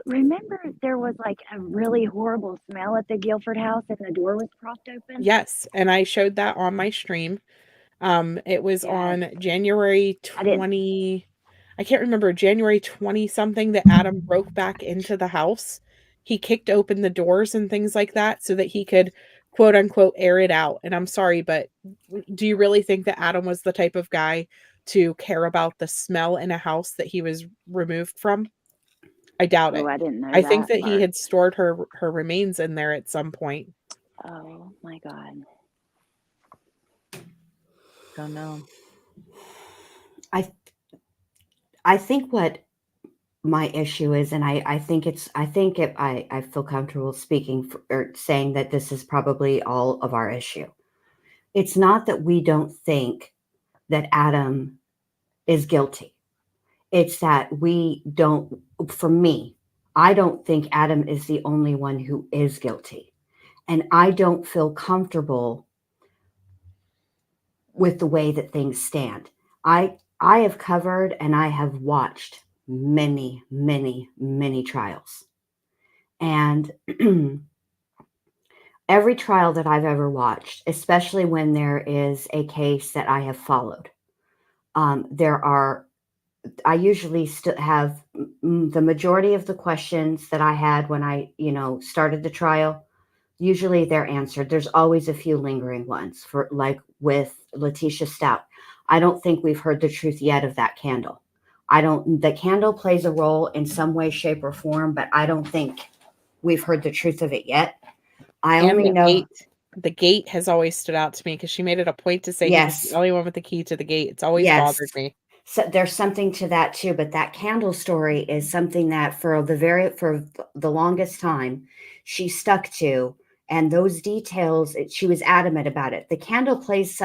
remember there was like a really horrible smell at the Guilford house and the door was propped open? Yes, and I showed that on my stream. It was Yes. on January I didn't 20, I can't remember, January 20 something, that Adam broke back into the house. He kicked open the doors and things like that so that he could, quote unquote, air it out. And I'm sorry, but do you really think that Adam was the type of guy to care about the smell in a house that he was removed from? I doubt Oh, it. I didn't know I think that that he part. had stored her remains in there at some point. Oh my God. Don't know. I think what my issue is, and I feel comfortable speaking or saying that this is probably all of our issue. It's not that we don't think that Adam is guilty. It's that we don't, for me, I don't think Adam is the only one who is guilty. And I don't feel comfortable with the way that things stand. I have covered and I have watched many, many, many trials. And every trial that I've ever watched, especially when there is a case that I have followed, I usually still have the majority of the questions that I had when I, started the trial. Usually they're answered. There's always a few lingering ones, for like with Letitia Stout. I don't think we've heard the truth yet of that candle. The candle plays a role in some way, shape, or form, but I don't think we've heard the truth of it yet. I And only know. The gate has always stood out to me because she made it a point to say he was Yes. the only one with the key to the gate. It's always Yes. bothered me. So there's something to that too, but that candle story is something that for the longest time she stuck to, and those details, she was adamant about it. The candle has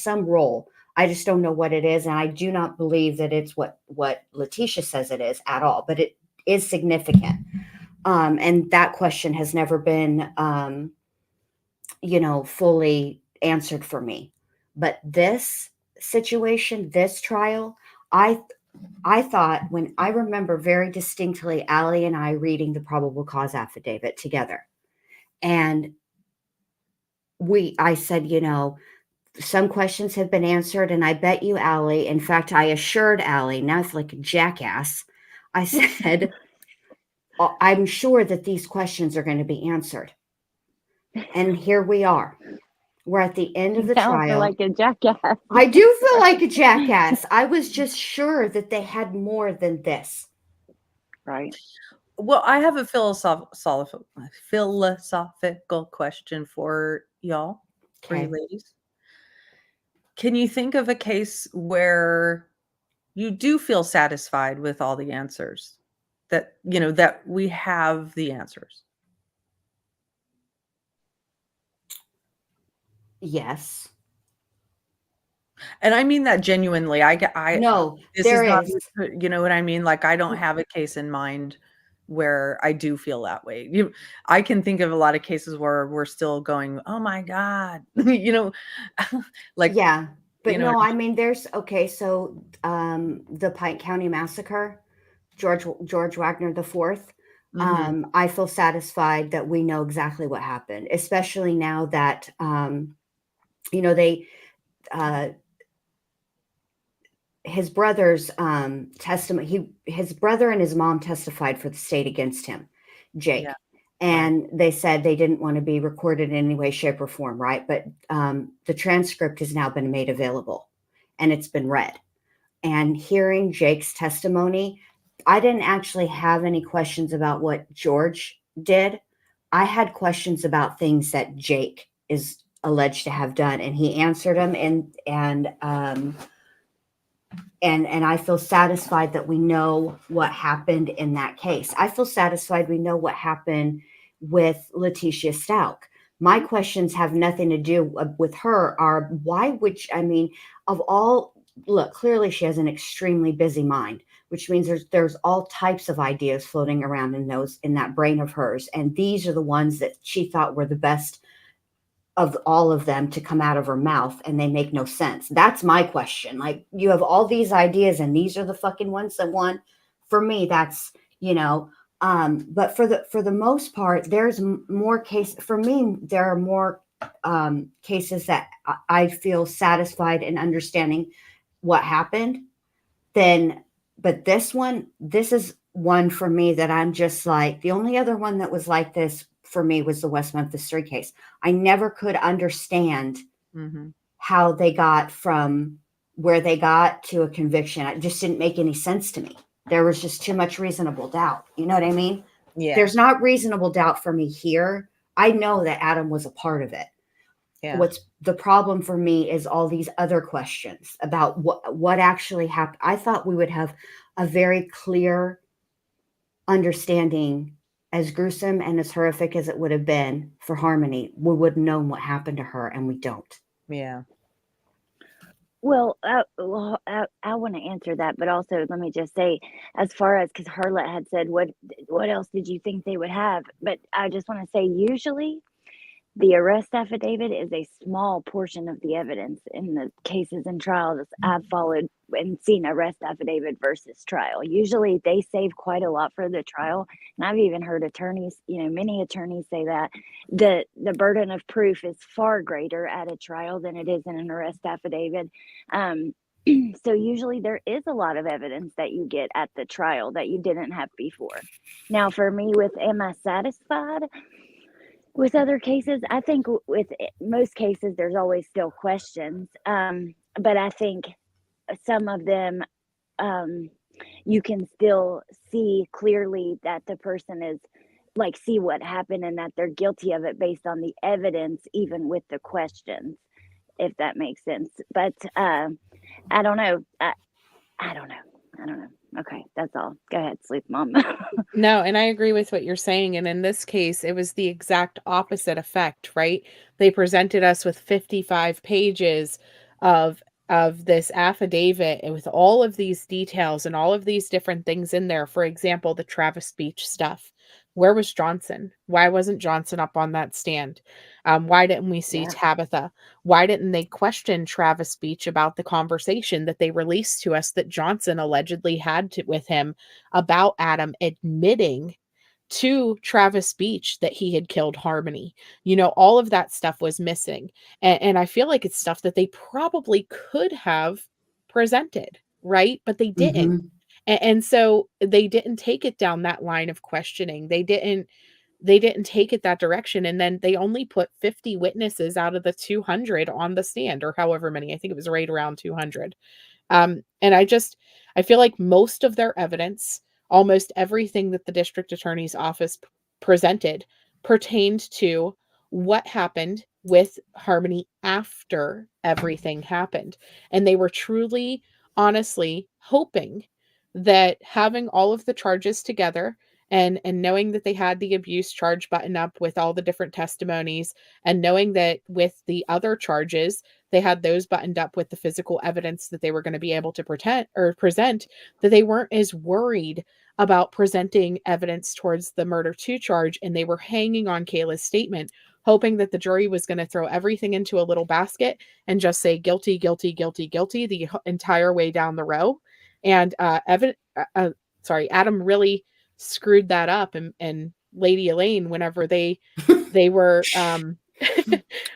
some role. I just don't know what it is, and I do not believe that it's what Letitia says it is at all, but it is significant. And that question has never been fully answered for me. But this situation, this trial, I thought, when I remember very distinctly Allie and I reading the probable cause affidavit together. And I said, some questions have been answered, and I bet you, Allie, in fact, I assured Allie, now it's like a jackass. I said, I'm sure that these questions are going to be answered. And here we are. We're at the end of the Now I trial. feel like a jackass. I do feel like a jackass. I was just sure that they had more than this. Right. Well, I have a philosophical question for y'all, for you Okay. ladies. Can you think of a case where you do feel satisfied with all the answers? That, that we have the answers? Yes. And I mean that genuinely. No, this there is not, is. you know what I mean? Like, I don't have a case in mind where I do feel that way. I can think of a lot of cases where we're still going, oh my God, like, Yeah. But what no, I I mean, so the Pike County Massacre, George Wagner the Fourth. Mhm. I feel satisfied that we know exactly what happened, especially now that they his brother's testimony. His brother and his mom testified for the state against him, Jake. Yeah, And they said they didn't want to be recorded in any way, shape, or form, right? But the transcript has now been made available, and it's been read. And hearing Jake's testimony, I didn't actually have any questions about what George did. I had questions about things that Jake is alleged to have done, and he answered them. And I feel satisfied that we know what happened in that case. I feel satisfied we know what happened with Letitia Stout. My questions have nothing to do with her. Of all look, clearly she has an extremely busy mind, which means there's all types of ideas floating around in that brain of hers, and these are the ones that she thought were the best of all of them to come out of her mouth, and they make no sense. That's my question. Like, you have all these ideas and these are the fucking ones that won. For me, that's, but for the most part, there's more case for me. There are more cases that I feel satisfied in understanding what happened than, but this is one for me that I'm just like, the only other one that was like this for me was the West Memphis 3 case. I never could understand how they got from where they got to a conviction. It just didn't make any sense to me. There was just too much reasonable doubt. You know what I mean? Yeah. There's not reasonable doubt for me here. I know that Adam was a part of it. Yeah. What's the problem for me is all these other questions about what actually happened. I thought we would have a very clear understanding, as gruesome and as horrific as it would have been for Harmony. We would have known what happened to her, and we don't. Yeah. Well, I want to answer that, but also let me just say, as far as, because Harlot had said, what else did you think they would have? But I just want to say, usually the arrest affidavit is a small portion of the evidence in the cases and trials I've followed and seen arrest affidavit versus trial. Usually they save quite a lot for the trial. And I've even heard attorneys, many attorneys say that the burden of proof is far greater at a trial than it is in an arrest affidavit. So usually there is a lot of evidence that you get at the trial that you didn't have before. Now, for me, with am I satisfied? With other cases, I think with most cases, there's always still questions. But I think some of them, you can still see clearly that the person is see what happened and that they're guilty of it based on the evidence, even with the questions, if that makes sense. But I don't know. I don't know. Okay, that's all. Go ahead, sleep, Mom. No, and I agree with what you're saying. And in this case, it was the exact opposite effect, right? They presented us with 55 pages of this affidavit and with all of these details and all of these different things in there. For example, the Travis Beach stuff. Where was Johnson? Why wasn't Johnson up on that stand? Why didn't we see Tabitha? Why didn't they question Travis Beach about the conversation that they released to us that Johnson allegedly had with him about Adam admitting to Travis Beach that he had killed Harmony? All of that stuff was missing. And I feel like it's stuff that they probably could have presented, right? But they didn't. And so they didn't take it down that line of questioning. They didn't take it that direction. And then they only put 50 witnesses out of the 200 on the stand, or however many. I think it was right around 200. And I feel like most of their evidence, almost everything that the district attorney's office presented, pertained to what happened with Harmony after everything happened. And they were truly, honestly hoping that having all of the charges together and knowing that they had the abuse charge buttoned up with all the different testimonies, and knowing that with the other charges, they had those buttoned up with the physical evidence that they were going to be able to present, that they weren't as worried about presenting evidence towards the murder 2 charge. And they were hanging on Kayla's statement, hoping that the jury was going to throw everything into a little basket and just say guilty, guilty, guilty, guilty the entire way down the row. And Adam really screwed that up, and Lady Elaine, whenever they were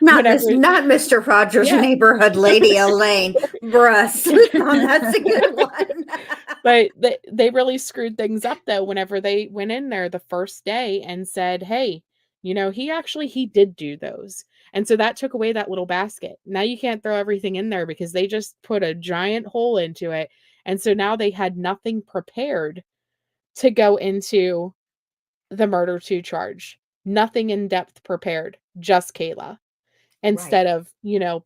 not Mr. Rogers' neighborhood Lady Elaine. Bruh, that's a good one. But they really screwed things up though whenever they went in there the first day and said, hey, he did do those. And so that took away that little basket. Now you can't throw everything in there because they just put a giant hole into it. And so now they had nothing prepared to go into the murder 2 charge. Nothing in depth prepared, just Kayla, instead of,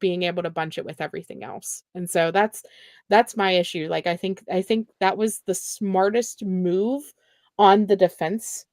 being able to bunch it with everything else. And so that's my issue. Like, I think that was the smartest move on the defense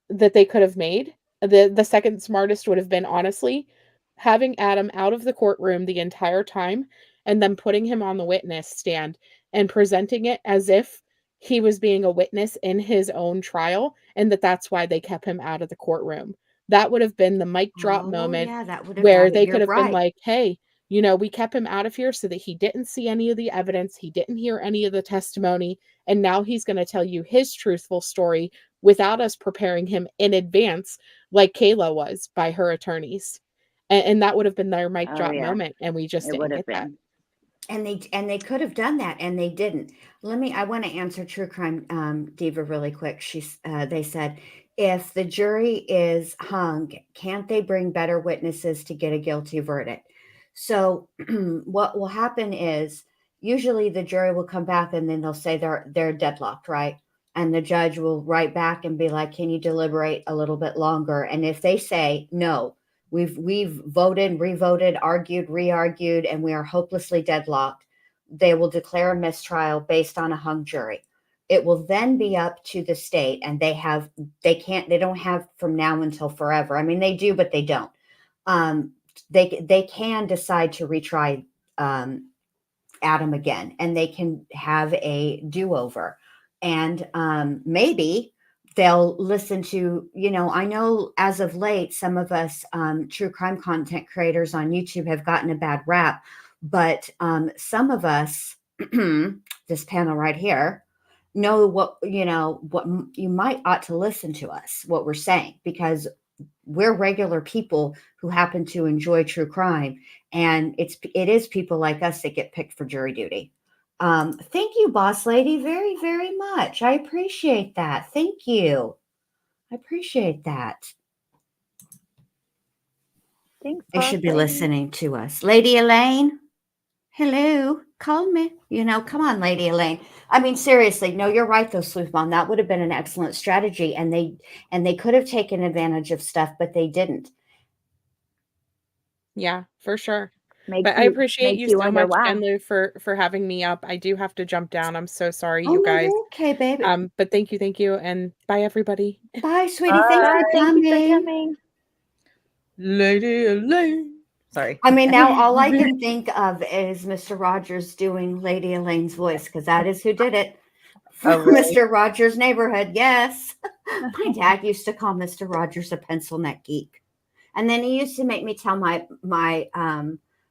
that they could have made. The second smartest would have been, honestly, having Adam out of the courtroom the entire time and then putting him on the witness stand and presenting it as if he was being a witness in his own trial, and that's why they kept him out of the courtroom. That would have been the mic drop moment yeah, that would have where done it. they You're could have been right. like, hey, we kept him out of here so that he didn't see any of the evidence. He didn't hear any of the testimony. And now he's going to tell you his truthful story without us preparing him in advance, like Kayla was by her attorneys. And that would have been their mic Oh, drop yeah. moment. And we just It didn't would have get that. been. And they could have done that, and they didn't. I want to answer True Crime Diva really quick. They said, if the jury is hung, can't they bring better witnesses to get a guilty verdict? So what will happen is usually the jury will come back and then they'll say they're deadlocked, right? And the judge will write back and be like, can you deliberate a little bit longer? And if they say no, we've voted, revoted, argued, re-argued, and we are hopelessly deadlocked, they will declare a mistrial based on a hung jury. It will then be up to the state, and they don't have from now until forever. I mean, they do, but they don't. They can decide to retry Adam again, and they can have a do-over, and maybe they'll listen to, I know as of late, some of us true crime content creators on YouTube have gotten a bad rap, but some of us, this panel right here, know what you might ought to listen to us, what we're saying, because we're regular people who happen to enjoy true crime, and it is people like us that get picked for jury duty. Thank you, boss lady, very, very much. I appreciate that. Thank you. I appreciate that. Thanks, They boss should be lady. listening to us. Lady Elaine, hello, call me. Come on, Lady Elaine. I mean, seriously, no, you're right, though, Sleuth Mom. That would have been an excellent strategy, and they could have taken advantage of stuff, but they didn't. Yeah, for sure. Makes But I appreciate makes you you so wonder much, why. Jen Lou, for having me up. I do have to jump down. I'm so sorry, Oh, you no, guys. you're okay, baby. But thank you, and bye, everybody. Bye, sweetie. Thanks for Thank you for coming. coming. Lady Elaine. Sorry. I mean, now all I can think of is Mr. Rogers doing Lady Elaine's voice, because that is who did it. Oh, really? Mr. Rogers' Neighborhood. Yes. My dad used to call Mr. Rogers a pencil neck geek. And then he used to make me tell my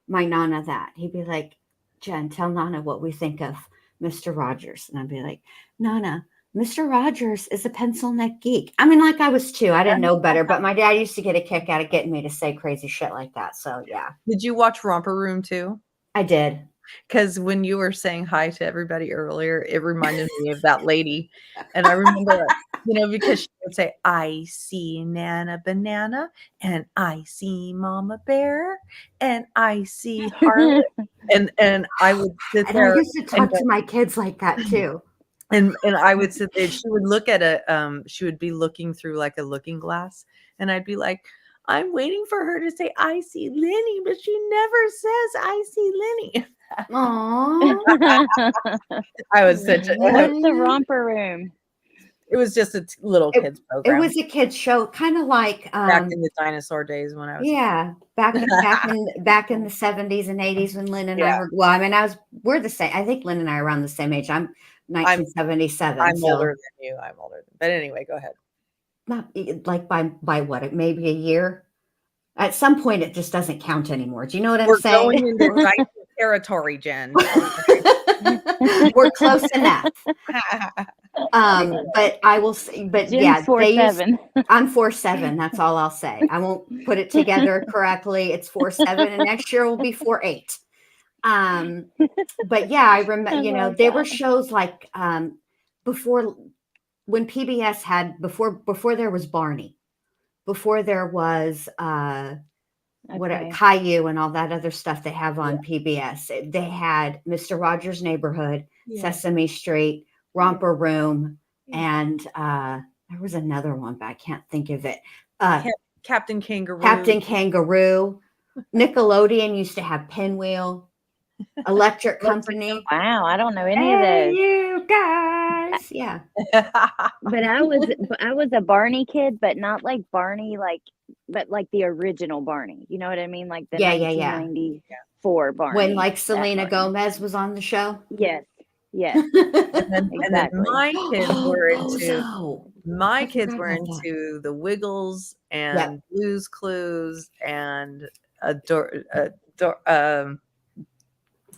Nana that. He'd be like, Jen, tell Nana what we think of Mr. Rogers. And I'd be like, Nana, Mr. Rogers is a pencil neck geek. I mean, like I was 2. I didn't know better, but my dad used to get a kick out of getting me to say crazy shit like that. So, yeah. Did you watch Romper Room too? I did. Because when you were saying hi to everybody earlier, it reminded me of that lady. And I remember, because she would say, I see Nana Banana, and I see Mama Bear, and I see Harley. and I would sit And there. I used to talk to my kids like that too. And I would sit there. She would look at she would be looking through like a looking glass. And I'd be like, I'm waiting for her to say, I see Lenny, but she never says, I see Lenny. Aww. I was such a. What's the Romper Room? It was just a little kids It program. was a kids show, kind of like back in the dinosaur days when I was. Yeah, back in the 70s and 80s when Lynn and I were. Well, I mean, we're the same. I think Lynn and I are around the same age. I'm 1977. I'm older than you. I'm older. But anyway, go ahead. Not like by what? Maybe a year. At some point, it just doesn't count anymore. Do you know what I'm saying? We're going into Titan territory, Jen. We're close enough. But I will say, but Jen's yeah, 4'7". I'm 4'7". That's all I'll say. I won't put it together correctly. It's 4'7", and next year will be 4'8". But yeah, I remember. There were shows like before, when PBS had before there was Barney, before there was Caillou and all that other stuff they have on PBS. They had Mr. Rogers' Neighborhood, Sesame Street, Romper Room, and there was another one, but I can't think of it. Captain Kangaroo. Captain Kangaroo. Nickelodeon used to have Pinwheel. Electric Company. Wow, I don't know any of those. You guys. Yeah. But I was a Barney kid, but not like Barney, but like the original Barney. You know what I mean? Like the 1990s. for Barney. When like that Selena Barney. Gomez was on the show. Yes, yes, And then exactly. my kids were into Bozo. my I kids forgot were about that. into the Wiggles Yep. and Blue's Clues and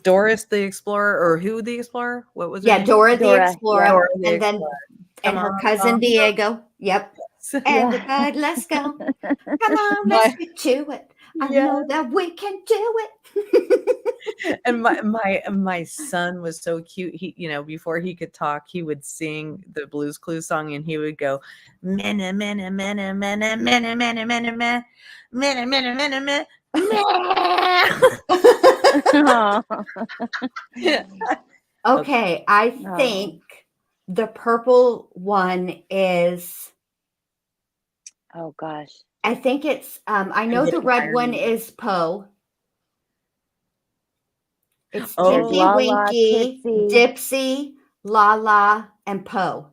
Doris the Explorer, or Who the Explorer? What was her Yeah, name? Dora the Dora, Explorer, Dora the and then Explorer. and Come her on, cousin Tom. Diego. Yep. Yeah. Everybody, let's go. Come on, let's get to it. I know that we can do it. And my son was so cute. He, before he could talk, he would sing the Blues Clues song, and he would go, "Mena mena mena mena mena mena mena mena mena mena mena mena." Aw. Okay, I Oh. think the purple one is. Oh gosh. I think it's. I know the getting red tired one of is Poe. It's Oh. There's Tinky Lala, Winky, Tootsie. Dipsy, Lala, and Poe.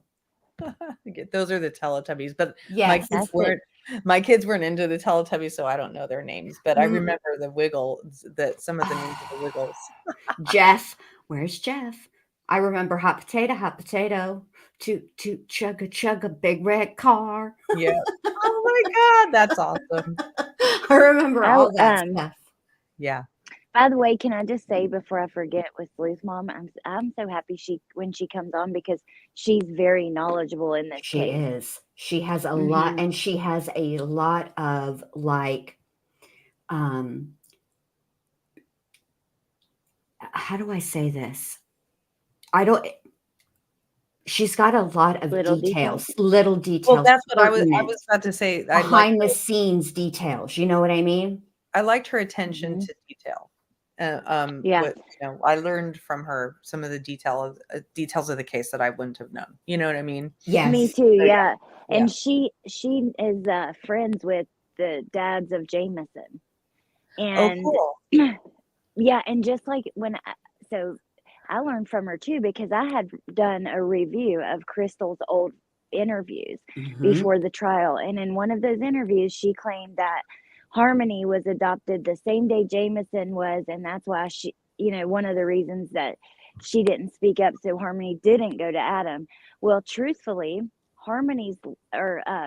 Those are the Teletubbies, but Yes. That's it. my kids weren't into the Teletubbies, so I don't know their names. But I Mm. remember the Wiggles, that some of the names of the Wiggles. Jeff, where's Jeff? I remember hot potato, toot toot chug a big red car. Yeah. Oh my God, that's awesome. I remember all that Oh, stuff. Yeah. by the way, can I just say before I forget with Blue's mom, I'm so happy when she comes on because she's very knowledgeable in this She case. is. She has a lot, Mhm. and she has a lot of like, how do I say this? She's got a lot of Little details, details. little details. Well, that's what I was pertinent, about to say. behind the scenes details. You know what I mean? I liked her attention Mhm. to detail. Yeah. What I learned from her some of the details of the case that I wouldn't have known. You know what I mean? Yes. Me too, yeah. Yeah. And she is friends with the dads of Jameson. Oh, And cool. yeah, and just like so I learned from her too because I had done a review of Crystal's old interviews Mhm. before the trial. And in one of those interviews, she claimed that Harmony was adopted the same day Jameson was. And that's why she, one of the reasons that she didn't speak up so Harmony didn't go to Adam. Well, truthfully,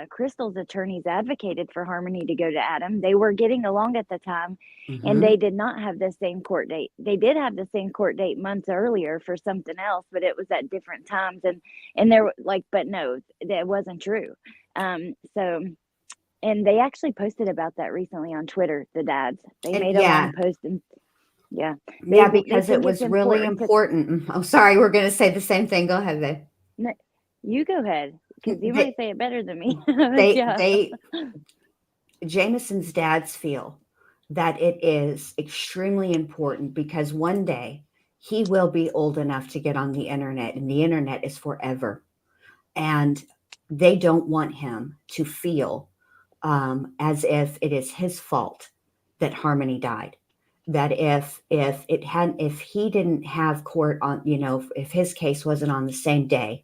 Crystal's attorneys advocated for Harmony to go to Adam. They were getting along at the time, and they did not have the same court date. They did have the same court date months earlier for something else, but it was at different times. And there, but no, that wasn't true. So, and they actually posted about that recently on Twitter. The dads, they made a long post and. Yeah. Because it was really important. Oh, sorry, we're going to say the same thing. Go ahead, babe. No, you go ahead because you might say it better than me. Jameson's dads feel that it is extremely important because one day he will be old enough to get on the internet, and the internet is forever. And they don't want him to feel as if it is his fault that Harmony died. That if he didn't have court on, if his case wasn't on the same day,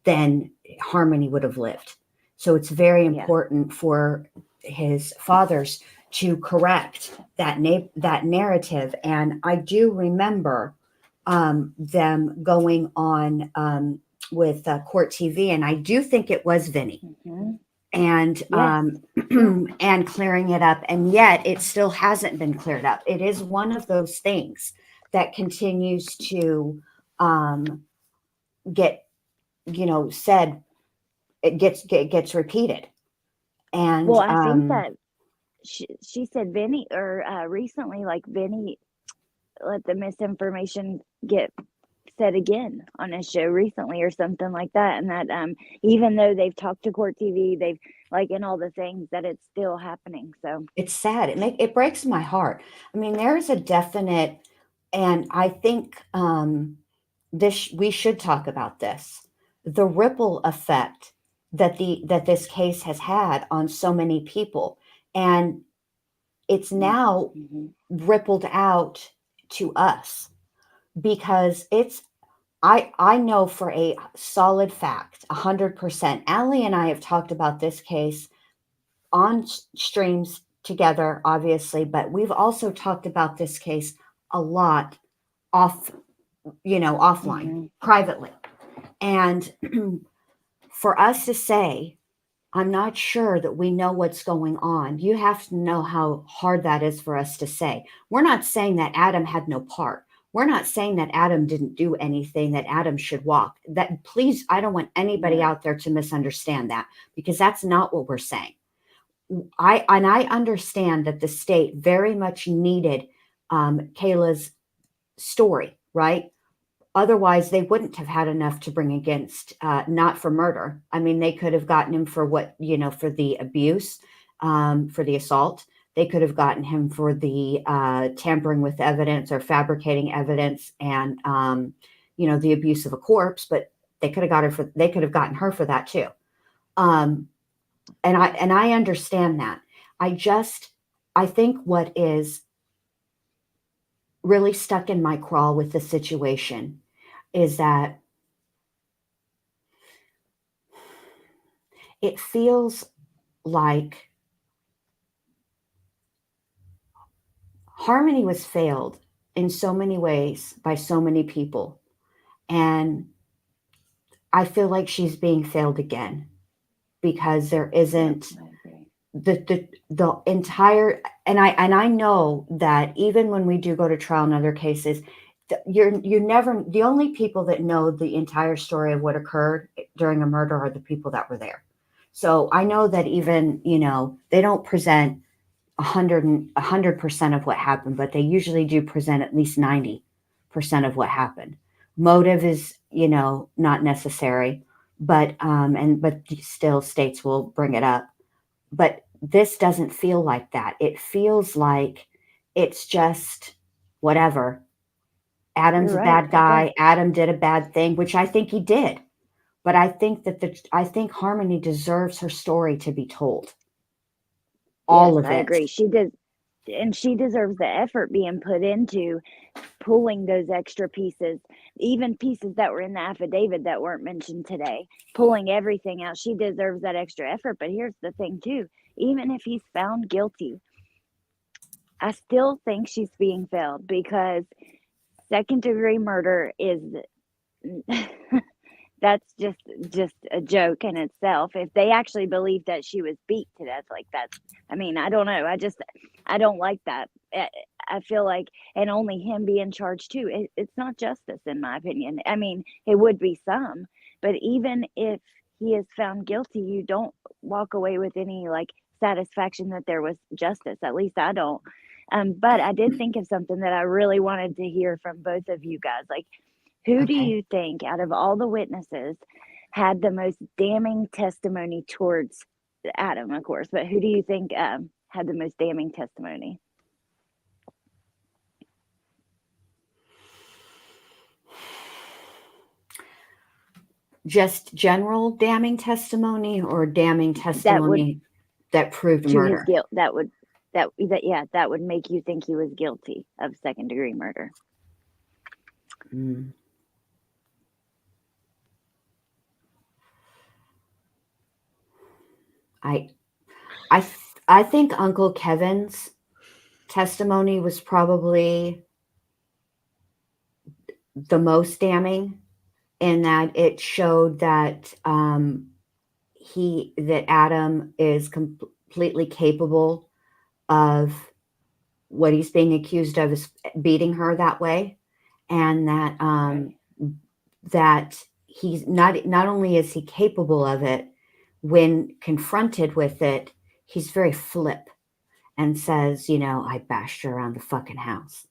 then Harmony would have lived. So it's very important for his fathers to correct that narrative. And I do remember them going on with Court TV, and I do think it was Vinny. Mm-hmm. And and clearing it up, and yet it still hasn't been cleared up. It is one of those things that continues to get said. It gets repeated. And well, I think that she said Vinny, or recently, like Vinny let the misinformation get said again on a show recently or something like that, and that even though they've talked to Court TV, they've and all the things, that it's still happening. So it's sad. It breaks my heart. I mean, there's a definite, and I think we should talk about this, the ripple effect that this case has had on so many people, and it's now rippled out to us because I know for a solid fact, 100%. Allie and I have talked about this case on streams together, obviously, but we've also talked about this case a lot offline, privately. And for us to say, I'm not sure that we know what's going on, you have to know how hard that is for us to say. We're not saying that Adam had no part. We're not saying that Adam didn't do anything, that Adam should walk. That, please, I don't want anybody out there to misunderstand that, because that's not what we're saying. I understand that the state very much needed Kayla's story, right? Otherwise, they wouldn't have had enough to bring against, not for murder. I mean, they could have gotten him for for the abuse, for the assault. They could have gotten him for the tampering with evidence or fabricating evidence, and the abuse of a corpse. But they could have gotten her for that too. And I understand that. I think what is really stuck in my craw with the situation is that it feels like Harmony was failed in so many ways by so many people. And I feel like she's being failed again, because there isn't the entire, and I know that even when we do go to trial in other cases, you never, the only people that know the entire story of what occurred during a murder are the people that were there. So I know that even, they don't present 100% of what happened, but they usually do present at least 90% of what happened. Motive is, not necessary, but still states will bring it up. But this doesn't feel like that. It feels like it's just whatever. Adam's a bad guy. Adam did a bad thing, which I think he did. But I think I think Harmony deserves her story to be told. All of it. I agree. She does, and she deserves the effort being put into pulling those extra pieces, even pieces that were in the affidavit that weren't mentioned today, pulling everything out. She deserves that extra effort. But here's the thing too, even if he's found guilty, I still think she's being failed, because second-degree murder is that's just a joke in itself. If they actually believe that she was beat to death like that, I mean, I don't know. I don't like that. I feel like, and only him being charged too, it's not justice, in my opinion. I mean, it would be some, but even if he is found guilty, you don't walk away with any satisfaction that there was justice. At least I don't. But I did think of something that I really wanted to hear from both of you guys. Who do you think out of all the witnesses had the most damning testimony towards Adam, of course, but who do you think had the most damning testimony? Just general damning testimony, or damning testimony that proved murder? His guilt. That would make you think he was guilty of second-degree murder. I think Uncle Kevin's testimony was probably the most damning, in that it showed that Adam is completely capable of what he's being accused of, is beating her that way, and that that he's not only is he capable of it, when confronted with it, he's very flip and says, I bashed her around the fucking house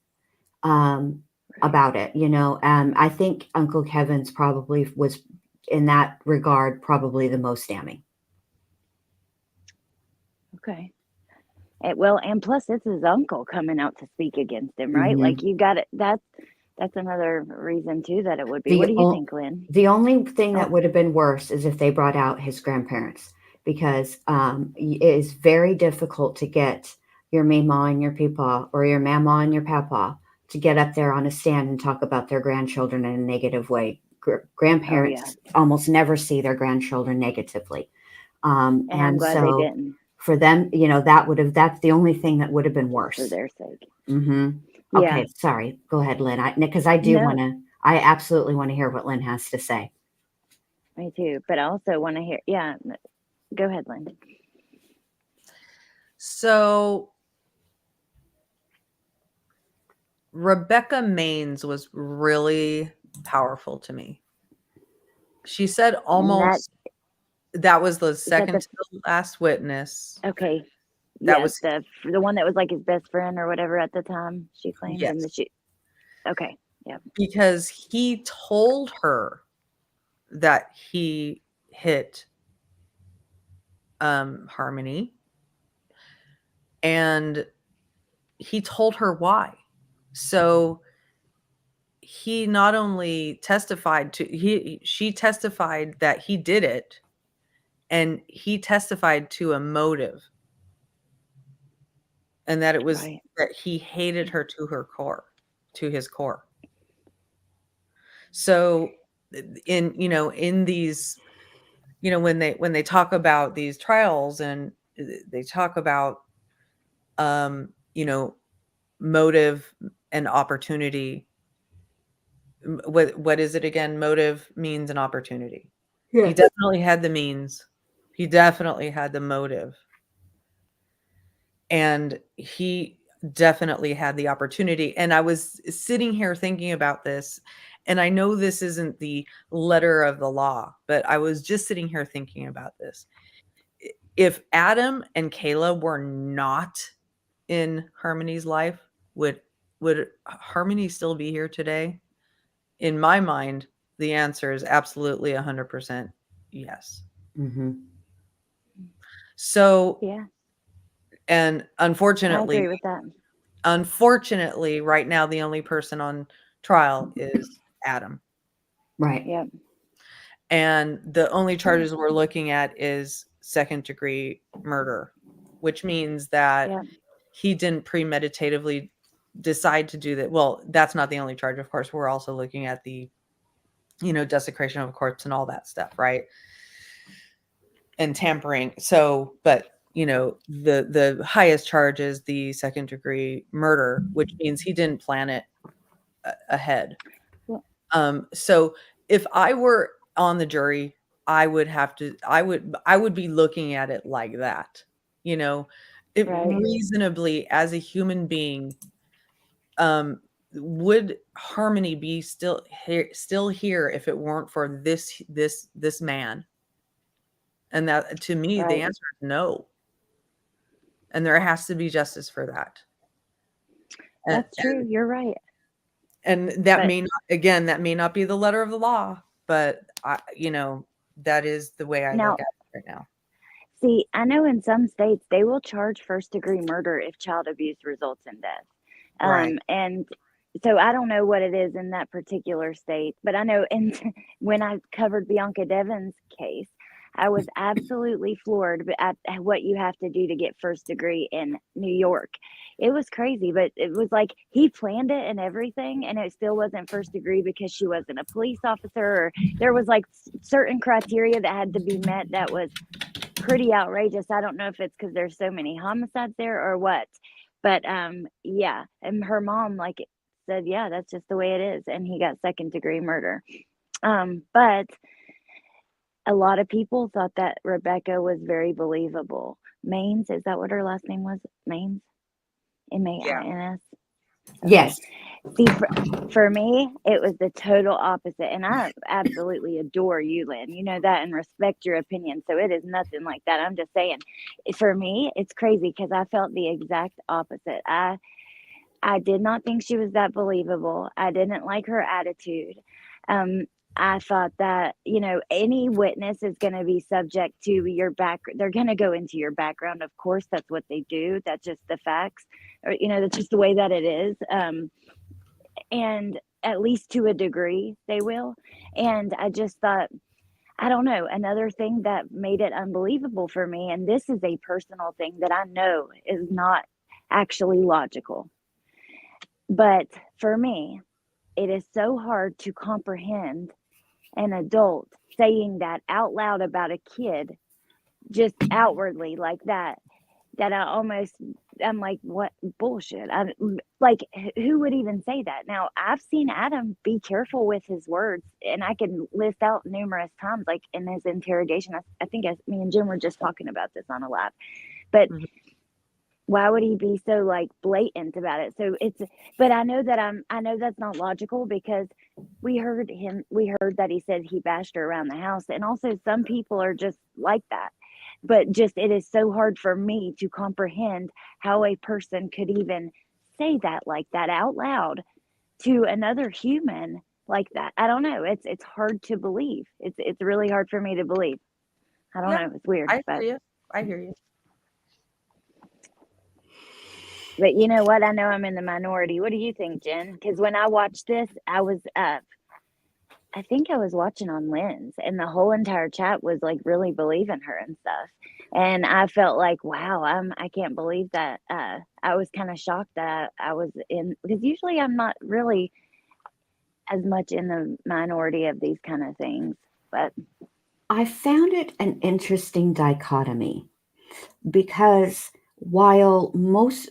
about it, I think Uncle Kevin's probably was, in that regard, probably the most damning. Okay. Well, and plus it's his uncle coming out to speak against him, right? You got it. That's another reason too that it would be. What do you think, Lynn? The only thing that would have been worse is if they brought out his grandparents, because it is very difficult to get your mama and your papa, or your mama and your papa, to get up there on a stand and talk about their grandchildren in a negative way. Grandparents almost never see their grandchildren negatively. And I'm glad they didn't. for them, that's the only thing that would have been worse. For their sake. Mm-hmm. Yeah. Okay, sorry. Go ahead, Lynn. Because I absolutely want to hear what Lynn has to say. Me too. But I also want to hear, go ahead, Lynn. So Rebecca Maines was really powerful to me. She said almost that was the second to the last witness. Okay. That was the one that was like his best friend or whatever at the time, she claimed. Yes. Okay. Yeah. Because he told her that he hit Harmony, and he told her why. So he not only testified she testified that he did it, and he testified to a motive, and that it was that he hated her to his core. So in these, when they talk about these trials, and they talk about motive and opportunity, what is it again? Motive, means, and opportunity. Yeah. He definitely had the means. He definitely had the motive. And he definitely had the opportunity. And I was sitting here thinking about this, and I know this isn't the letter of the law, but I was just sitting here thinking about this. If Adam and Kayla were not in Harmony's life, would Harmony still be here today? In my mind, the answer is absolutely 100% yes. Mm-hmm. So, yeah. And unfortunately, I agree with that. Unfortunately, right now, the only person on trial is Adam. Right. Yep. And the only charges we're looking at is second-degree murder, which means that he didn't premeditatively decide to do that. Well, that's not the only charge. Of course, we're also looking at the, desecration of a corpse and all that stuff, right? And tampering. So, but the highest charge is the second-degree murder, which means he didn't plan it ahead. Yeah. So if I were on the jury, I would be looking at it like that. Reasonably, as a human being, would Harmony be still here if it weren't for this man? And that, to me, the answer is no. And there has to be justice for that. That's true. You're right. And that may not be the letter of the law, but that is the way I look at it right now. See, I know in some states they will charge first-degree murder if child abuse results in death. Right. And so I don't know what it is in that particular state, but I know when I covered Bianca Devon's case, I was absolutely floored at what you have to do to get first degree in New York. It was crazy, but it was like he planned it and everything, and it still wasn't first degree because she wasn't a police officer, or there was like certain criteria that had to be met that was pretty outrageous. I don't know if it's because there's so many homicides there or what, but yeah. And her mom said, yeah, that's just the way it is, and he got second-degree murder. But a lot of people thought that Rebecca was very believable. Maines, is that what her last name was? Maines? M-A-I-N-S? Okay. Yes. See, for me, it was the total opposite. And I absolutely adore you, Lynn. You know that, and respect your opinion. So it is nothing like that. I'm just saying, for me, it's crazy because I felt the exact opposite. I did not think she was that believable. I didn't like her attitude. I thought that, any witness is going to be subject to your they're going to go into your background. Of course, that's what they do. That's just the facts, or, that's just the way that it is. And at least to a degree, they will. And I just thought, I don't know, another thing that made it unbelievable for me, and this is a personal thing that I know is not actually logical. But for me, it is so hard to comprehend an adult saying that out loud about a kid, just outwardly like that. that I'm like, what bullshit? Like, who would even say that? Now, I've seen Adam be careful with his words, and I can list out numerous times, like in his interrogation. I think me and Jim were just talking about this on a live, but Mhm. why would he be so like blatant about it? So but I know that's not logical, because we heard that he said he bashed her around the house, and also some people are just like that. But just, it is so hard for me to comprehend how a person could even say that like that out loud to another human like that. I don't know. It's hard to believe. It's really hard for me to believe. I don't know. It's weird, I but hear you. I hear you. you know what? I know I'm in the minority. What do you think, Jen? Because when I watched this, I think I was watching on Lynn's, and the whole entire chat was like really believing her and stuff. And I felt like, wow, I can't believe that. I was kind of shocked that I was in, because usually I'm not really as much in the minority of these kind of things. But I found it an interesting dichotomy because while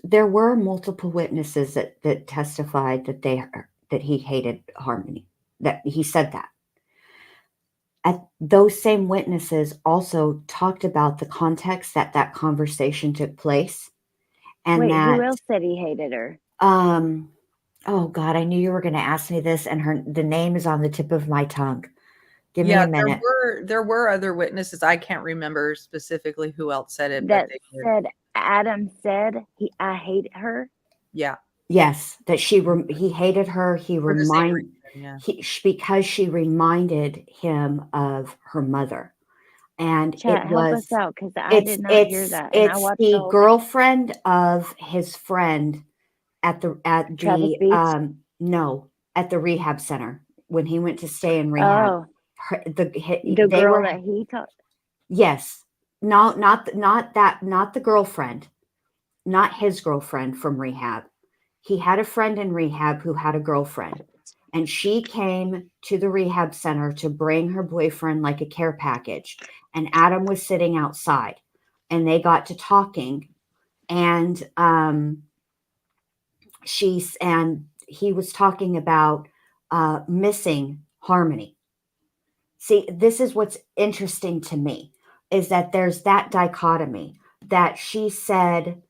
there were multiple witnesses that testified that he hated Harmony, that he said that. Those same witnesses also talked about the context that conversation took place, and wait, who that else said he hated her? oh God, I knew you were going to ask me this, and the name is on the tip of my tongue. Give me a minute. There were other witnesses. I can't remember specifically who else said it, but That said, Adam said I hate her. yeah. Yes, that he hated her. For the same reason, yeah. Because she reminded him of her mother, and Chat, it help was us out, because I did not hear that, and I it's watched the the whole thing. girlfriend of his friend at Travis the Beach? no, at the rehab center when he went to stay in rehab. Oh, The the they girl were that he talked. yes, not the girlfriend, not his girlfriend from rehab. He had a friend in rehab who had a girlfriend, and she came to the rehab center to bring her boyfriend like a care package. And Adam was sitting outside, and they got to talking, and he was talking about missing Harmony. See, this is what's interesting to me, is that there's that dichotomy that she said,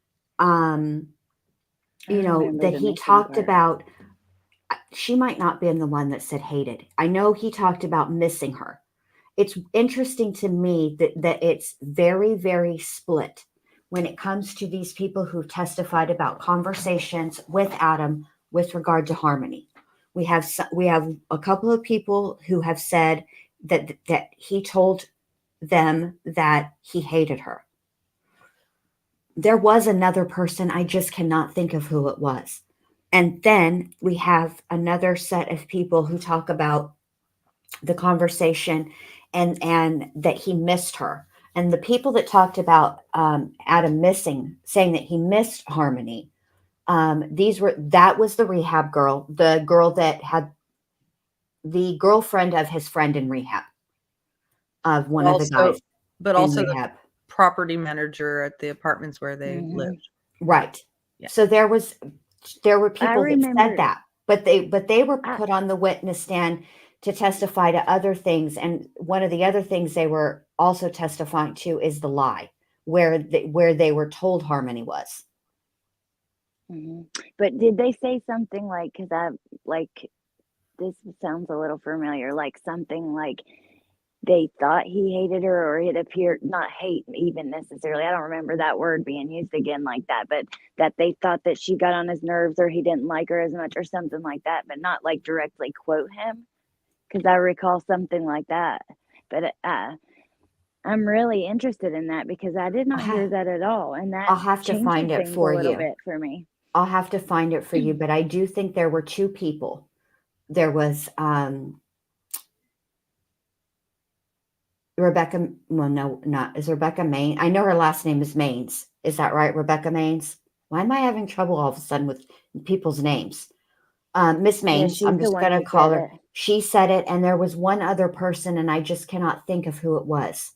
that he talked about. She might not been the one that said hated. I know he talked about missing her. It's interesting to me that it's very, very split when it comes to these people who testified about conversations with Adam with regard to Harmony. We have a couple of people who have said that he told them that he hated her. There was another person, I just cannot think of who it was. And then we have another set of people who talk about the conversation and that he missed her. And the people that talked about Adam saying that he missed Harmony, that was the rehab girl, the girl that had the girlfriend of his friend in rehab, of one of the guys but in also rehab. The property manager at the apartments where they lived. Right. Yeah. So there were people that said that, but they were put on the witness stand to testify to other things. And one of the other things they were also testifying to is the lie where they were told Harmony was. Mm-hmm. But did they say something like, because this sounds a little familiar, like something like they thought he hated her, or it appeared, not hate even necessarily, I don't remember that word being used again like that, but that they thought that she got on his nerves, or he didn't like her as much, or something like that, but not like directly quote him, because I recall something like that. But I'm really interested in that, because I did not hear that at all, and that I'll have to find it for you. A little bit for me. I'll have to find it for you, but I do think there were two people. There was Rebecca. Well, no, not is Rebecca Main. I know her last name is Mains. Is that right, Rebecca Mains? Why am I having trouble all of a sudden with people's names? Miss Mains. I'm just going to call her. She said it, and there was one other person, and I just cannot think of who it was.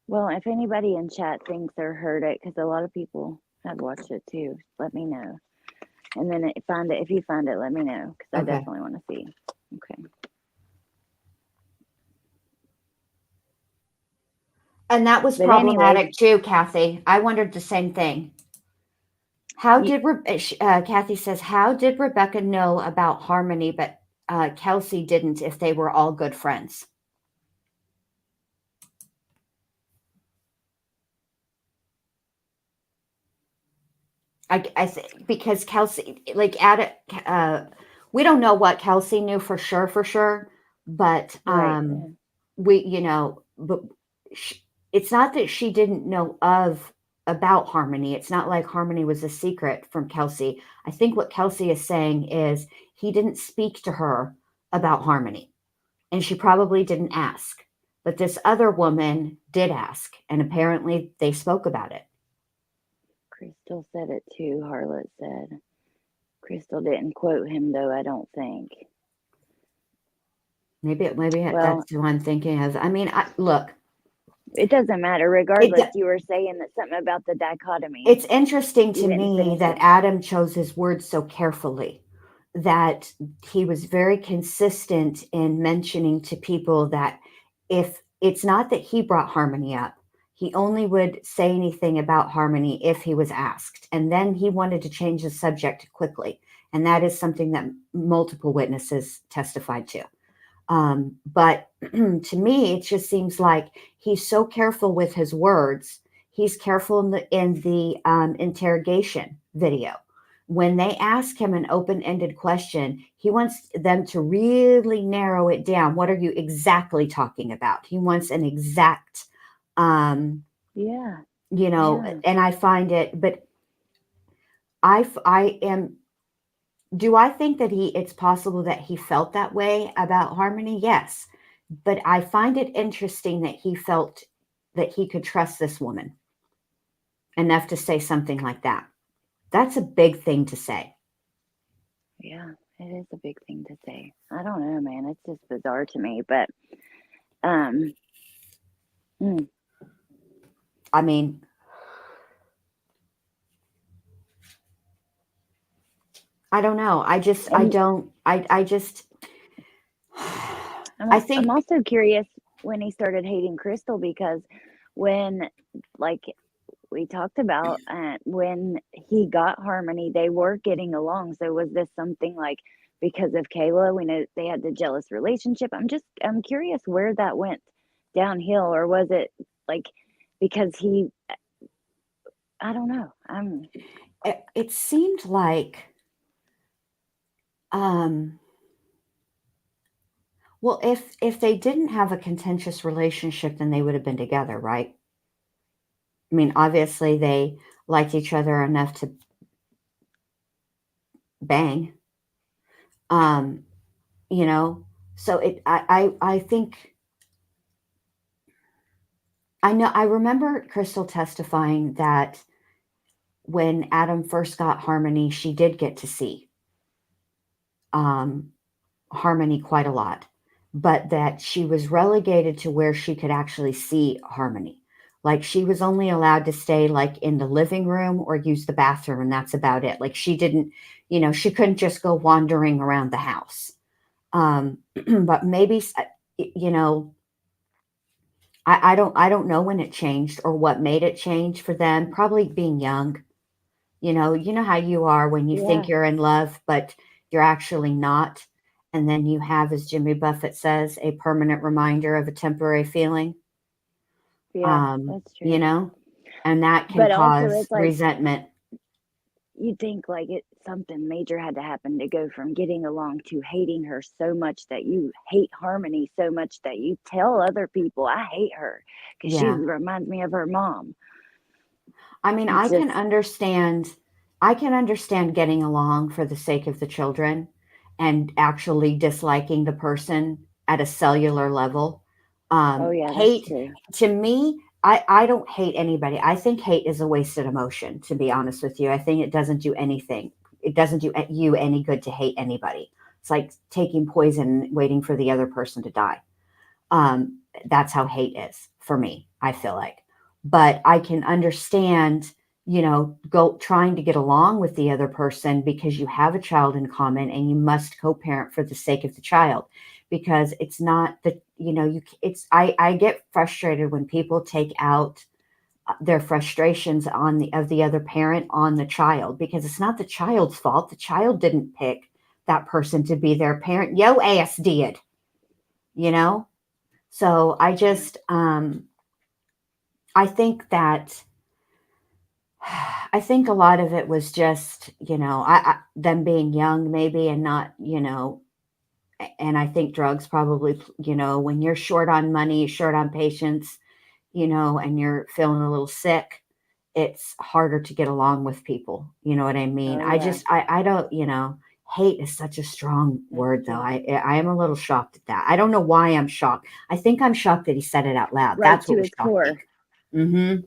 Well, if anybody in chat thinks or heard it, because a lot of people had watched it too, let me know. And then if you find it, let me know, because I Okay. definitely want to see. Okay. And that was But problematic too, Kathy. I wondered the same thing. How Ye- did Kathy says, how did Rebecca know about Harmony, but Kelsey didn't if they were all good friends? I think because Kelsey, like, we don't know what Kelsey knew for sure, but right. but it's not that she didn't know about Harmony. It's not like Harmony was a secret from Kelsey. I think what Kelsey is saying is he didn't speak to her about Harmony, and she probably didn't ask. But this other woman did ask, and apparently they spoke about it. Crystal said it too, Harlot said. Crystal didn't quote him, though, I don't think. Maybe Well, that's who I'm thinking of. I mean, look. It doesn't matter. Regardless, you were saying that something about the dichotomy. It's interesting to You didn't me finish that it. Adam chose his words so carefully, that he was very consistent in mentioning to people that if it's not that he brought Harmony up, he only would say anything about Harmony if he was asked. And then he wanted to change the subject quickly. And that is something that multiple witnesses testified to. But to me, it just seems like he's so careful with his words. He's careful in the interrogation video. When they ask him an open-ended question, he wants them to really narrow it down. What are you exactly talking about? He wants an exact, Yeah. and I find it, but I am. Do I think that it's possible that he felt that way about Harmony? Yes. But I find it interesting that he felt that he could trust this woman enough to say something like that. That's a big thing to say. Yeah, it is a big thing to say. I don't know, man. It's just bizarre to me, but I mean, I don't know. I think I'm also curious when he started hating Crystal, because when, like we talked about, when he got Harmony, they were getting along. So was this something like because of Kayla? We know they had the jealous relationship. I'm curious where that went downhill, or was it like because I don't know. It seemed like, well, if they didn't have a contentious relationship, then they would have been together, right? I mean, obviously they liked each other enough to bang. So I think, I remember Crystal testifying that when Adam first got Harmony, she did get to see Harmony quite a lot, but that she was relegated to where she could actually see Harmony. Like, she was only allowed to stay like in the living room or use the bathroom, and that's about it. Like, she didn't, she couldn't just go wandering around the house. But maybe, I don't know when it changed or what made it change for them. Probably being young. You know how you are when you think you're in love, but you're actually not. And then you have, as Jimmy Buffett says, a permanent reminder of a temporary feeling. Yeah, that's true. And that can But also, cause it's like resentment. you'd think like something major had to happen to go from getting along to hating her so much that you hate Harmony so much that you tell other people, I hate her because she reminds me of her mom. I mean, I can understand getting along for the sake of the children and actually disliking the person at a cellular level. Hate, that's true. to me, I don't hate anybody. I think hate is a wasted emotion, to be honest with you. I think it doesn't do anything. It doesn't do you any good to hate anybody. It's like taking poison and waiting for the other person to die. that's how hate is for me, I feel like. But I can understand, trying to get along with the other person because you have a child in common and you must co-parent for the sake of the child, because it's not that, I get frustrated when people take out their frustrations of the other parent on the child, because it's not the child's fault. The child didn't pick that person to be their parent. Yo ass did, So I just, I think a lot of it was just, them being young maybe, and not, and I think drugs probably, when you're short on money, short on patience, and you're feeling a little sick, it's harder to get along with people. You know what I mean? Oh, I yeah. just, I don't, hate is such a strong word though. I am a little shocked at that. I don't know why I'm shocked. I think I'm shocked that he said it out loud. Right That's to what was its shocking. core. Mm-hmm.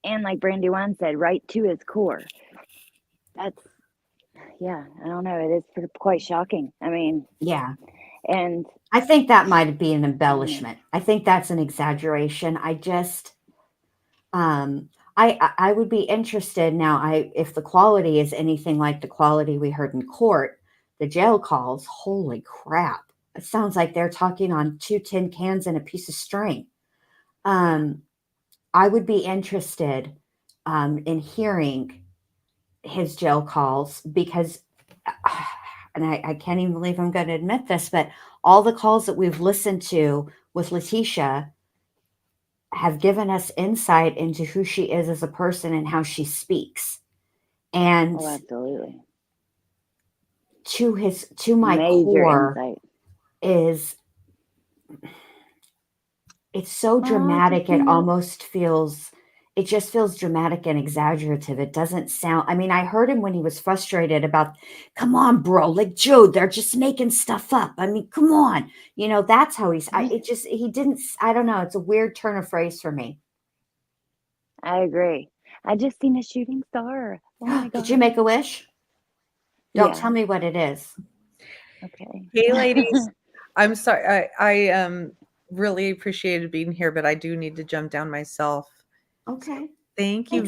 And like Brandywine said, right to its core. That's, yeah, I don't know. It is quite shocking. I mean, Yeah. and I think that might be an embellishment. I think that's an exaggeration. I just, I would be interested now. If the quality is anything like the quality we heard in court, the jail calls, holy crap. It sounds like they're talking on 2 tin cans and a piece of string. I would be interested in hearing his jail calls, because, and I can't even believe I'm going to admit this, but all the calls that we've listened to with Letitia have given us insight into who she is as a person and how she speaks. And oh, absolutely. to my Major core insight. is, it's so dramatic. It just feels dramatic and exaggerative. It doesn't sound, I mean, I heard him when he was frustrated about, come on, bro, like Joe, they're just making stuff up. I mean, come on. That's how he didn't, I don't know. It's a weird turn of phrase for me. I agree. I just seen a shooting star. Oh my God. Did you make a wish? Don't Yeah. tell me what it is. Okay. Hey, ladies. I'm sorry. I really appreciated being here, but I do need to jump down myself. Okay. Thank you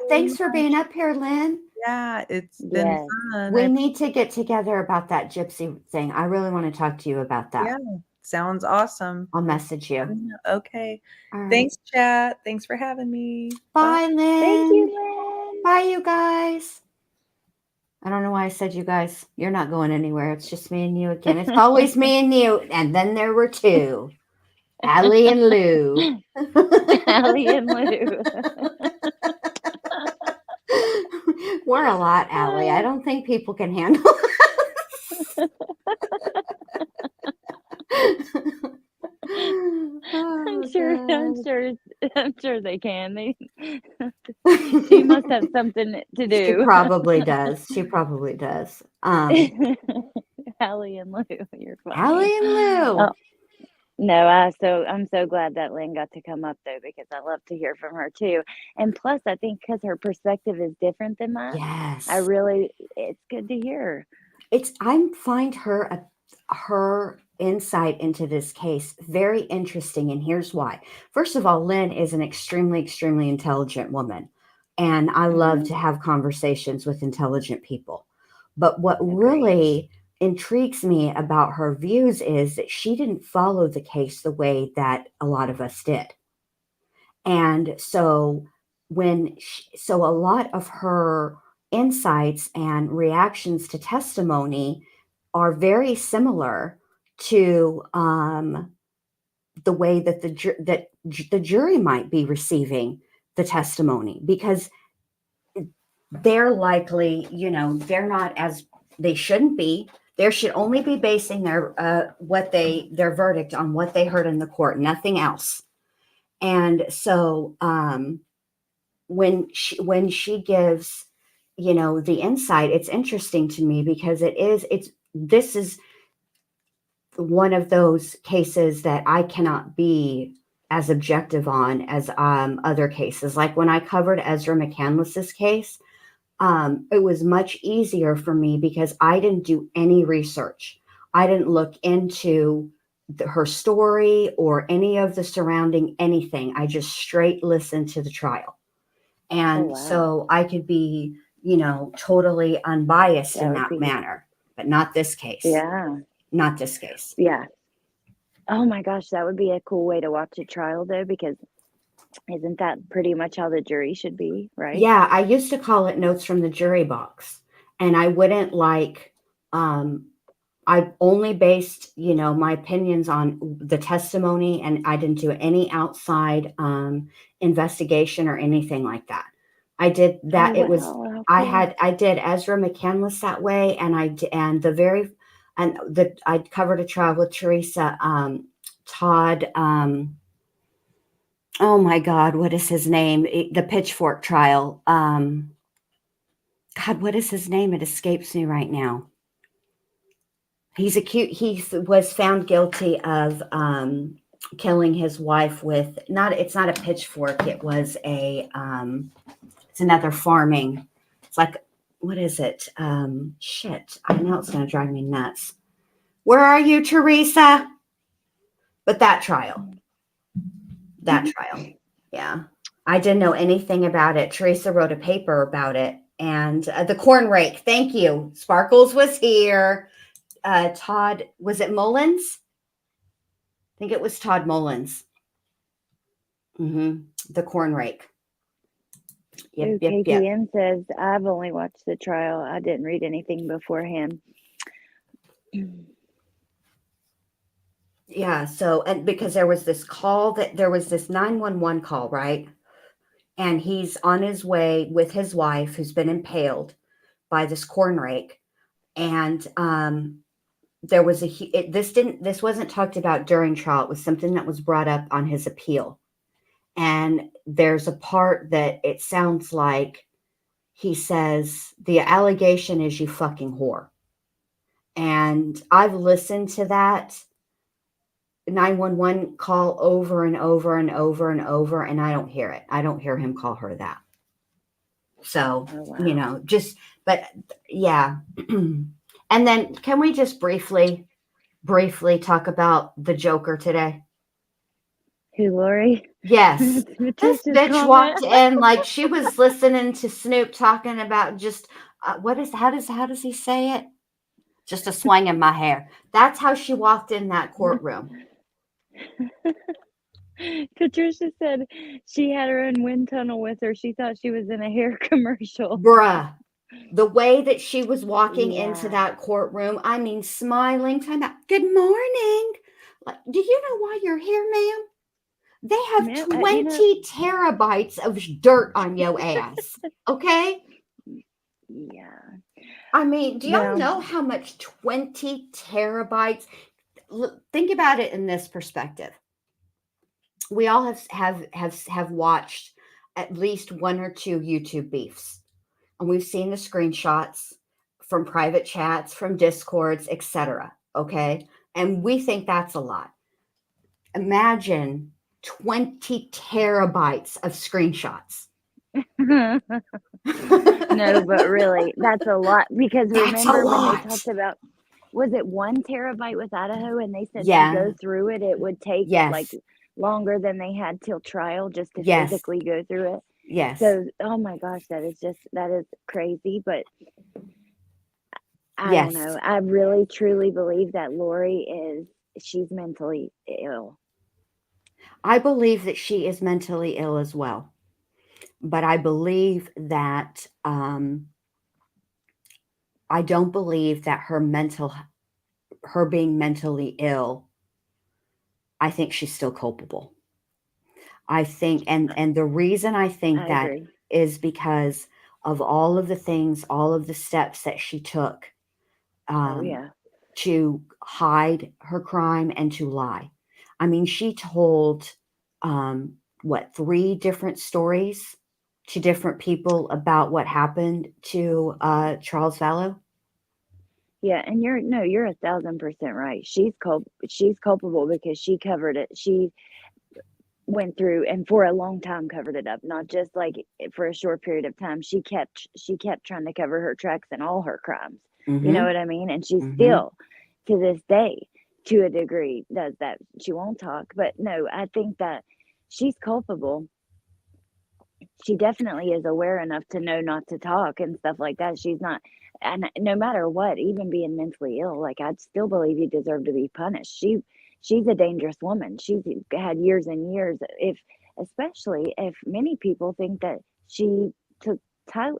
Thanks for being up here, Lynn. Yeah, it's been Yes. fun. We need to get together about that gypsy thing. I really want to talk to you about that. Yeah, sounds awesome. I'll message you. Okay. All right. Thanks, chat. Thanks for having me. Bye, Lynn. Thank you, Lynn. Bye, you guys. I don't know why I said you guys. You're not going anywhere. It's just me and you again. It's always me and you. And then there were 2. Allie and Lou. Allie and Lou. We're a lot, Allie. I don't think people can handle us. I'm sure they can. She must have something to do. She probably does. Allie and Lou, you're funny. Allie and Lou. Oh, no, I'm so glad that Lynn got to come up though, because I love to hear from her too. And plus, I think because her perspective is different than mine, Yes. it's good to hear. I find her insight into this case very interesting, and here's why. First of all, Lynn is an extremely, extremely intelligent woman, and I love to have conversations with intelligent people. But what really intrigues me about her views is that she didn't follow the case the way that a lot of us did. And so a lot of her insights and reactions to testimony are very similar to the way that the jury might be receiving the testimony, because they're likely, they're not as they shouldn't be. They should only be basing their verdict on what they heard in the court, nothing else. And so when she gives, the insight, it's interesting to me because this is one of those cases that I cannot be as objective on as other cases. Like when I covered Ezra McCandless's case, it was much easier for me because I didn't do any research. I didn't look into her story or any of the surrounding anything. I just straight listened to the trial. And wow. so I could be, totally unbiased That in would that be- manner, but not this case. Yeah. Not this case. Yeah. Oh my gosh, that would be a cool way to watch a trial though, because isn't that pretty much how the jury should be, right? Yeah, I used to call it notes from the jury box. And I wouldn't I only based, my opinions on the testimony, and I didn't do any outside investigation or anything like that. I did that. Oh, It was, wow, how I cool. did Ezra McCandless that way. And I covered a trial with Teresa, Todd, oh my God, what is his name? The Pitchfork trial. God, what is his name? It escapes me right now. He's accused. He was found guilty of killing his wife with it's not a pitchfork. It was it's another farming. It's like, what is it? Shit. I know it's going to drive me nuts. Where are you, Teresa? But that trial. Yeah. I didn't know anything about it. Teresa wrote a paper about it. And the corn rake. Thank you. Sparkles was here. Todd, was it Mullins? I think it was Todd Mullins. The corn rake. Yep. KPN says, I've only watched the trial. I didn't read anything beforehand. Yeah. So, and because there was this 911 call, right? And he's on his way with his wife, who's been impaled by this corn rake. And there was this wasn't talked about during trial. It was something that was brought up on his appeal. And there's a part that it sounds like he says, the allegation is you fucking whore. And I've listened to that 911 call over and over and over and over, and I don't hear it. I don't hear him call her that. So, Oh, wow. but yeah. And then can we just briefly talk about the Joker today? Who, Lori? Yes. This Patricia's bitch comment. walked in like she was listening to Snoop talking about just how does he say it? Just a swing in my hair. That's how she walked in that courtroom. Patricia said she had her own wind tunnel with her. She thought she was in a hair commercial. Bruh. The way that she was walking into Yeah. that courtroom, I mean, smiling, talking about, good morning. Like, do you know why you're here, ma'am? They have Ma'am, 20 terabytes of dirt on your ass. Okay? Yeah. I mean, do y'all Well- know how much 20 terabytes? Think about it in this perspective. We all have watched at least one or two YouTube beefs, and we've seen the screenshots from private chats, from discords, etc. Okay, and we think that's a lot. Imagine 20 terabytes of screenshots. No, but really, that's a lot, because That's remember a when lot. they talked about, was it 1 terabyte with Idaho, and they said Yeah. to go through it, it would take Yes. like longer than they had till trial just to Yes. physically go through it. Yes. So, oh my gosh, that is crazy, but I Yes. don't know. I really truly believe that Lori she's mentally ill. I believe that she is mentally ill as well. But I believe that I don't believe that her being mentally ill, I think she's still culpable. I think, and the reason I think I that agree. is because of all of the things, all of the steps that she took Oh yeah. to hide her crime and to lie. I mean, she told 3 different stories to different people about what happened to Charles Vallow. Yeah, and you're 1,000% right. She's culpable because she covered it. She went through and for a long time covered it up, not just like for a short period of time. She kept trying to cover her tracks in all her crimes. You know what I mean? And she's still to this day to a degree does that. She won't talk, but no, I think that she's culpable. She definitely is aware enough to know not to talk and stuff like that. She's not, and no matter what, even being mentally ill, like I'd still believe you deserve to be punished. She's a dangerous woman. She's had years and years. Especially if many people think that she took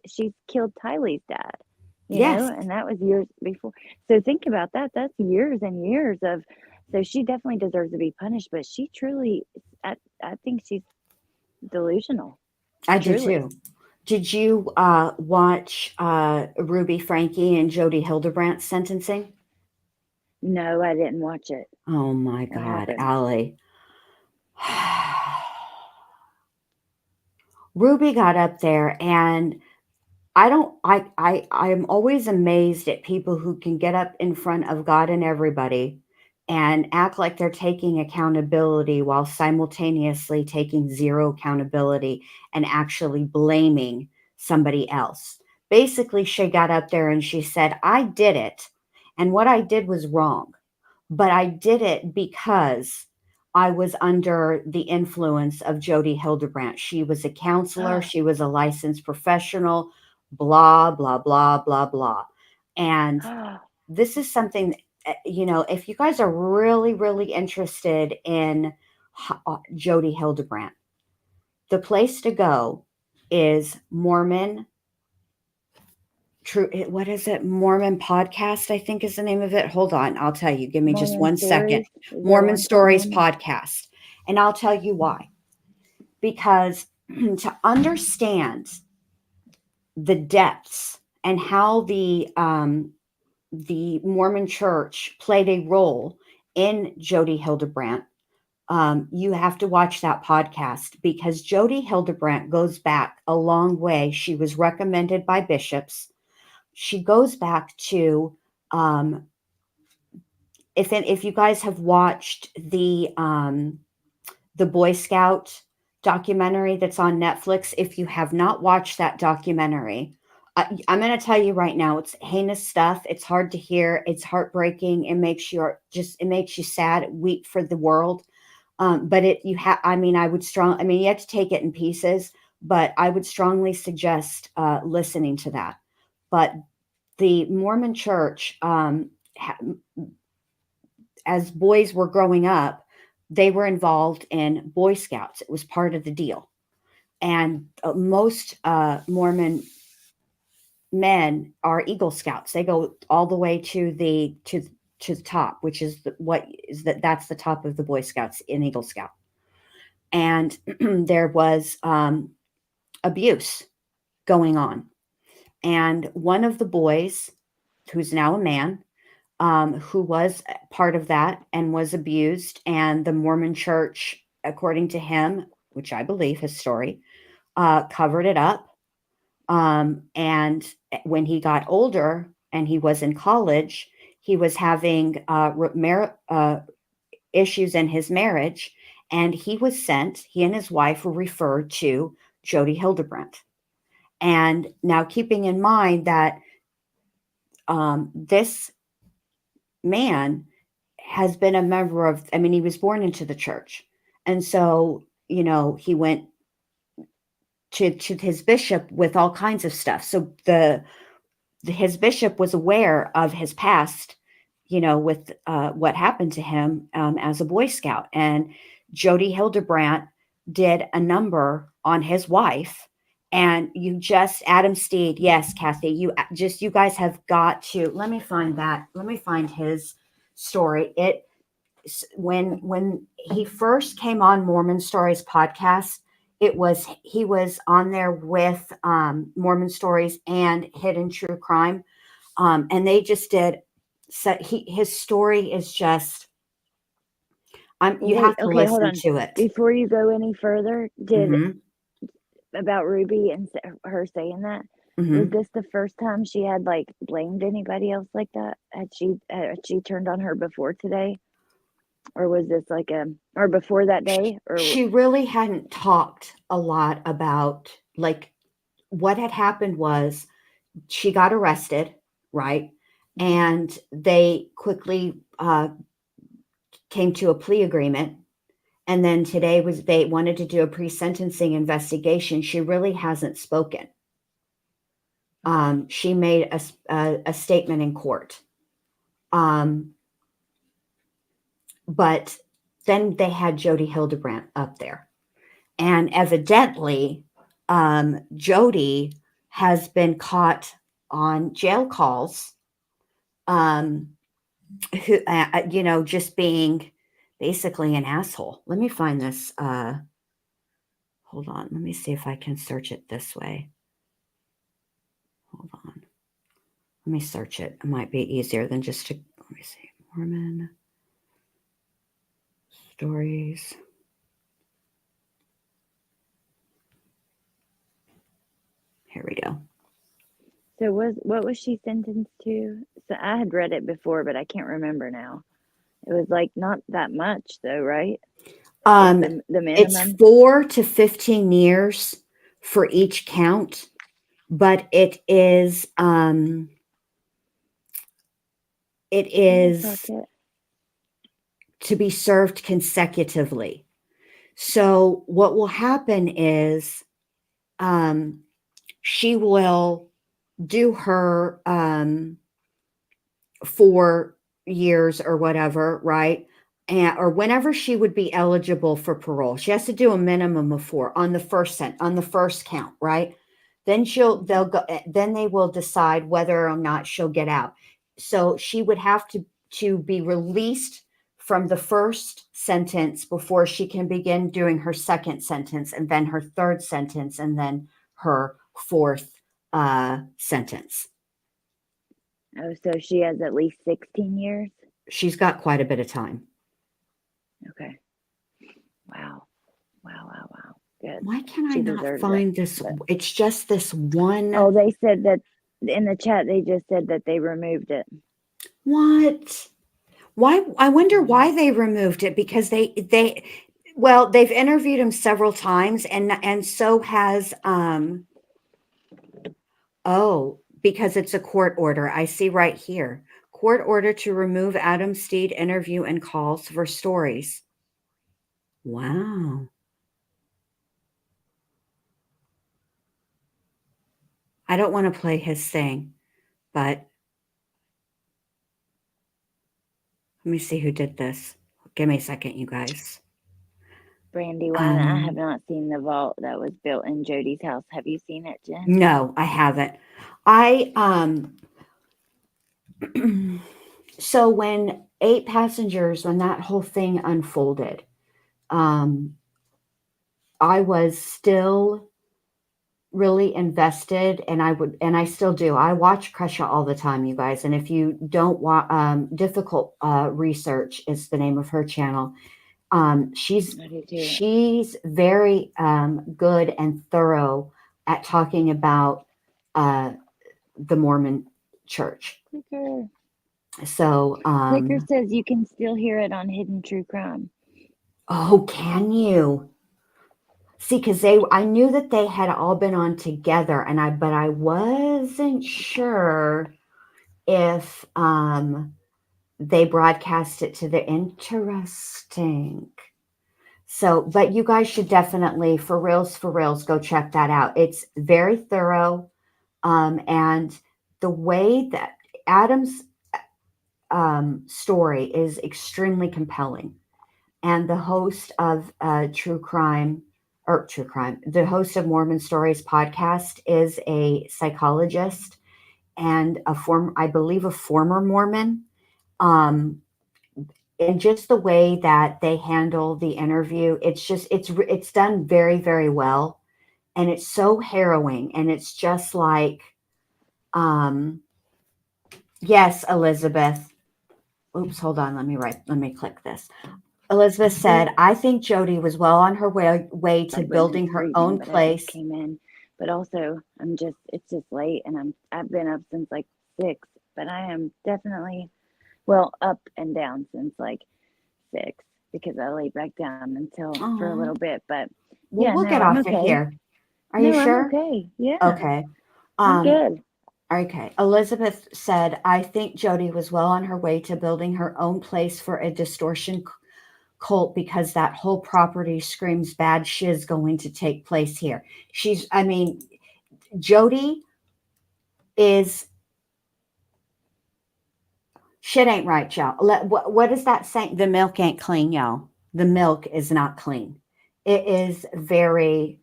she's killed Tylee's dad, Yes. and that was years before. So think about that. That's years and years of. So she definitely deserves to be punished. But she truly, I think she's delusional. I do Truly. too. Did you watch Ruby Frankie and Jody Hildebrandt's sentencing? No, I didn't watch it. Oh my What God, happened? Allie. Ruby got up there, and I'm always amazed at people who can get up in front of God and everybody and act like they're taking accountability while simultaneously taking zero accountability and actually blaming somebody else. Basically, she got up there and she said, I did it, and what I did was wrong, but I did it because I was under the influence of Jody Hildebrandt. She was a counselor, she was a licensed professional, blah, blah, blah, blah, blah. And this is something, if you guys are really, really interested in Jody Hildebrandt, the place to go is Mormon. True. What is it? Mormon Podcast, I think is the name of it. Hold on. I'll tell you. Give me just Mormon 1 second. Stories? Mormon Stories Podcast. And I'll tell you why. Because to understand the depths and how the Mormon Church played a role in Jody Hildebrandt, you have to watch that podcast, because Jody Hildebrandt goes back a long way. She was recommended by bishops. She goes back to, if you guys have watched the Boy Scout documentary that's on Netflix, if you have not watched that documentary, I'm going to tell you right now, it's heinous stuff. It's hard to hear. It's heartbreaking. It makes you sad, weep for the world. But you have to take it in pieces, but I would strongly suggest listening to that. But the Mormon Church, as boys were growing up, they were involved in Boy Scouts. It was part of the deal. And most Mormon men are Eagle Scouts. They go all the way to the top, which is that's the top of the Boy Scouts in Eagle Scout. And there was abuse going on. And one of the boys, who's now a man, who was part of that and was abused, and the Mormon Church, according to him, which I believe his story, covered it up. And when he got older and he was in college, he was having issues in his marriage, and he and his wife were referred to Jody Hildebrandt. And now, keeping in mind that this man has been a member of, he was born into the church. And so, he went to his bishop with all kinds of stuff. So his bishop was aware of his past, with what happened to him as a Boy Scout. And Jody Hildebrandt did a number on his wife. And Adam Steed. Yes, Kathy, you guys have got to, let me find his story. When he first came on Mormon Stories podcast, he was on there with Mormon Stories and Hidden True Crime. And they just did, so his story is just, you have to listen to it. Before you go any further, about Ruby and her saying that, was this the first time she had blamed anybody else like that? Had she turned on her before today? Or was this or before that day? Or she really hadn't talked a lot about, what had happened was she got arrested, right? And they quickly came to a plea agreement. And then today they wanted to do a pre-sentencing investigation. She really hasn't spoken. She made a statement in court. But then they had Jody Hildebrandt up there. And evidently, Jody has been caught on jail calls, who, just being basically an asshole. Let me find this. Hold on. Let me see if I can search it this way. Hold on. Let me search it. It might be easier than just to, let me see. Mormon stories. Here we go. So what was she sentenced to? So I had read it before, but I can't remember now. It was like not that much though, right? The It's minimum. 4 to 15 years for each count, but it is to be served consecutively. So what will happen is she will do her 4 years or whatever, right? Or whenever she would be eligible for parole. She has to do a minimum of 4 on the first count, right? Then then they will decide whether or not she'll get out. So she would have to be released from the first sentence before she can begin doing her second sentence, and then her third sentence, and then her fourth sentence. Oh, so she has at least 16 years? She's got quite a bit of time. Okay. Wow. Good. Why can She I not deserves find it, this? but- It's just this one. Oh, they said that in the chat. They just said that they removed it. What? Why? I wonder why they removed it, because they've interviewed him several times, and so has because it's a court order. I see right here. Court order to remove Adam Steed interview and calls for stories. Wow. I don't want to play his thing, but let me see who did this. Give me a second, you guys. Brandywine, I have not seen the vault that was built in Jody's house. Have you seen it, Jen? No, I haven't. So when 8 passengers, when that whole thing unfolded, I was still really invested, and I still do. I watch Crusha all the time, you guys. And if you don't watch, Difficult Research is the name of her channel. She's very good and thorough at talking about the Mormon Church. Clicker. So Clicker says you can still hear it on Hidden True Crime. Oh, can you? See, because I knew that they had all been on together, but I wasn't sure if they broadcast it to the interesting. So, but you guys should definitely, for reals, go check that out. It's very thorough. And the way that Adam's story is extremely compelling. And the host of the host of Mormon Stories podcast is a psychologist and I believe a former Mormon. And just the way that they handle the interview, it's done very, very well. And it's so harrowing. And it's just like, yes, Elizabeth. Oops, hold on. Let me click this. Elizabeth said, I think Jody was well on her way to building her own place. Came in, but also it's just late, and I've been up since like 6, but I am definitely, up and down since like 6, because I laid back down for a little bit, but we'll get off of here. Are you sure? I'm okay. Yeah. Okay. I'm good. Okay. Elizabeth said, I think Jody was well on her way to building her own place for a distortion Colt, because that whole property screams bad shiz going to take place here. I mean, Jody is shit ain't right, y'all. What is that saying? The milk ain't clean, y'all. The milk is not clean. It's very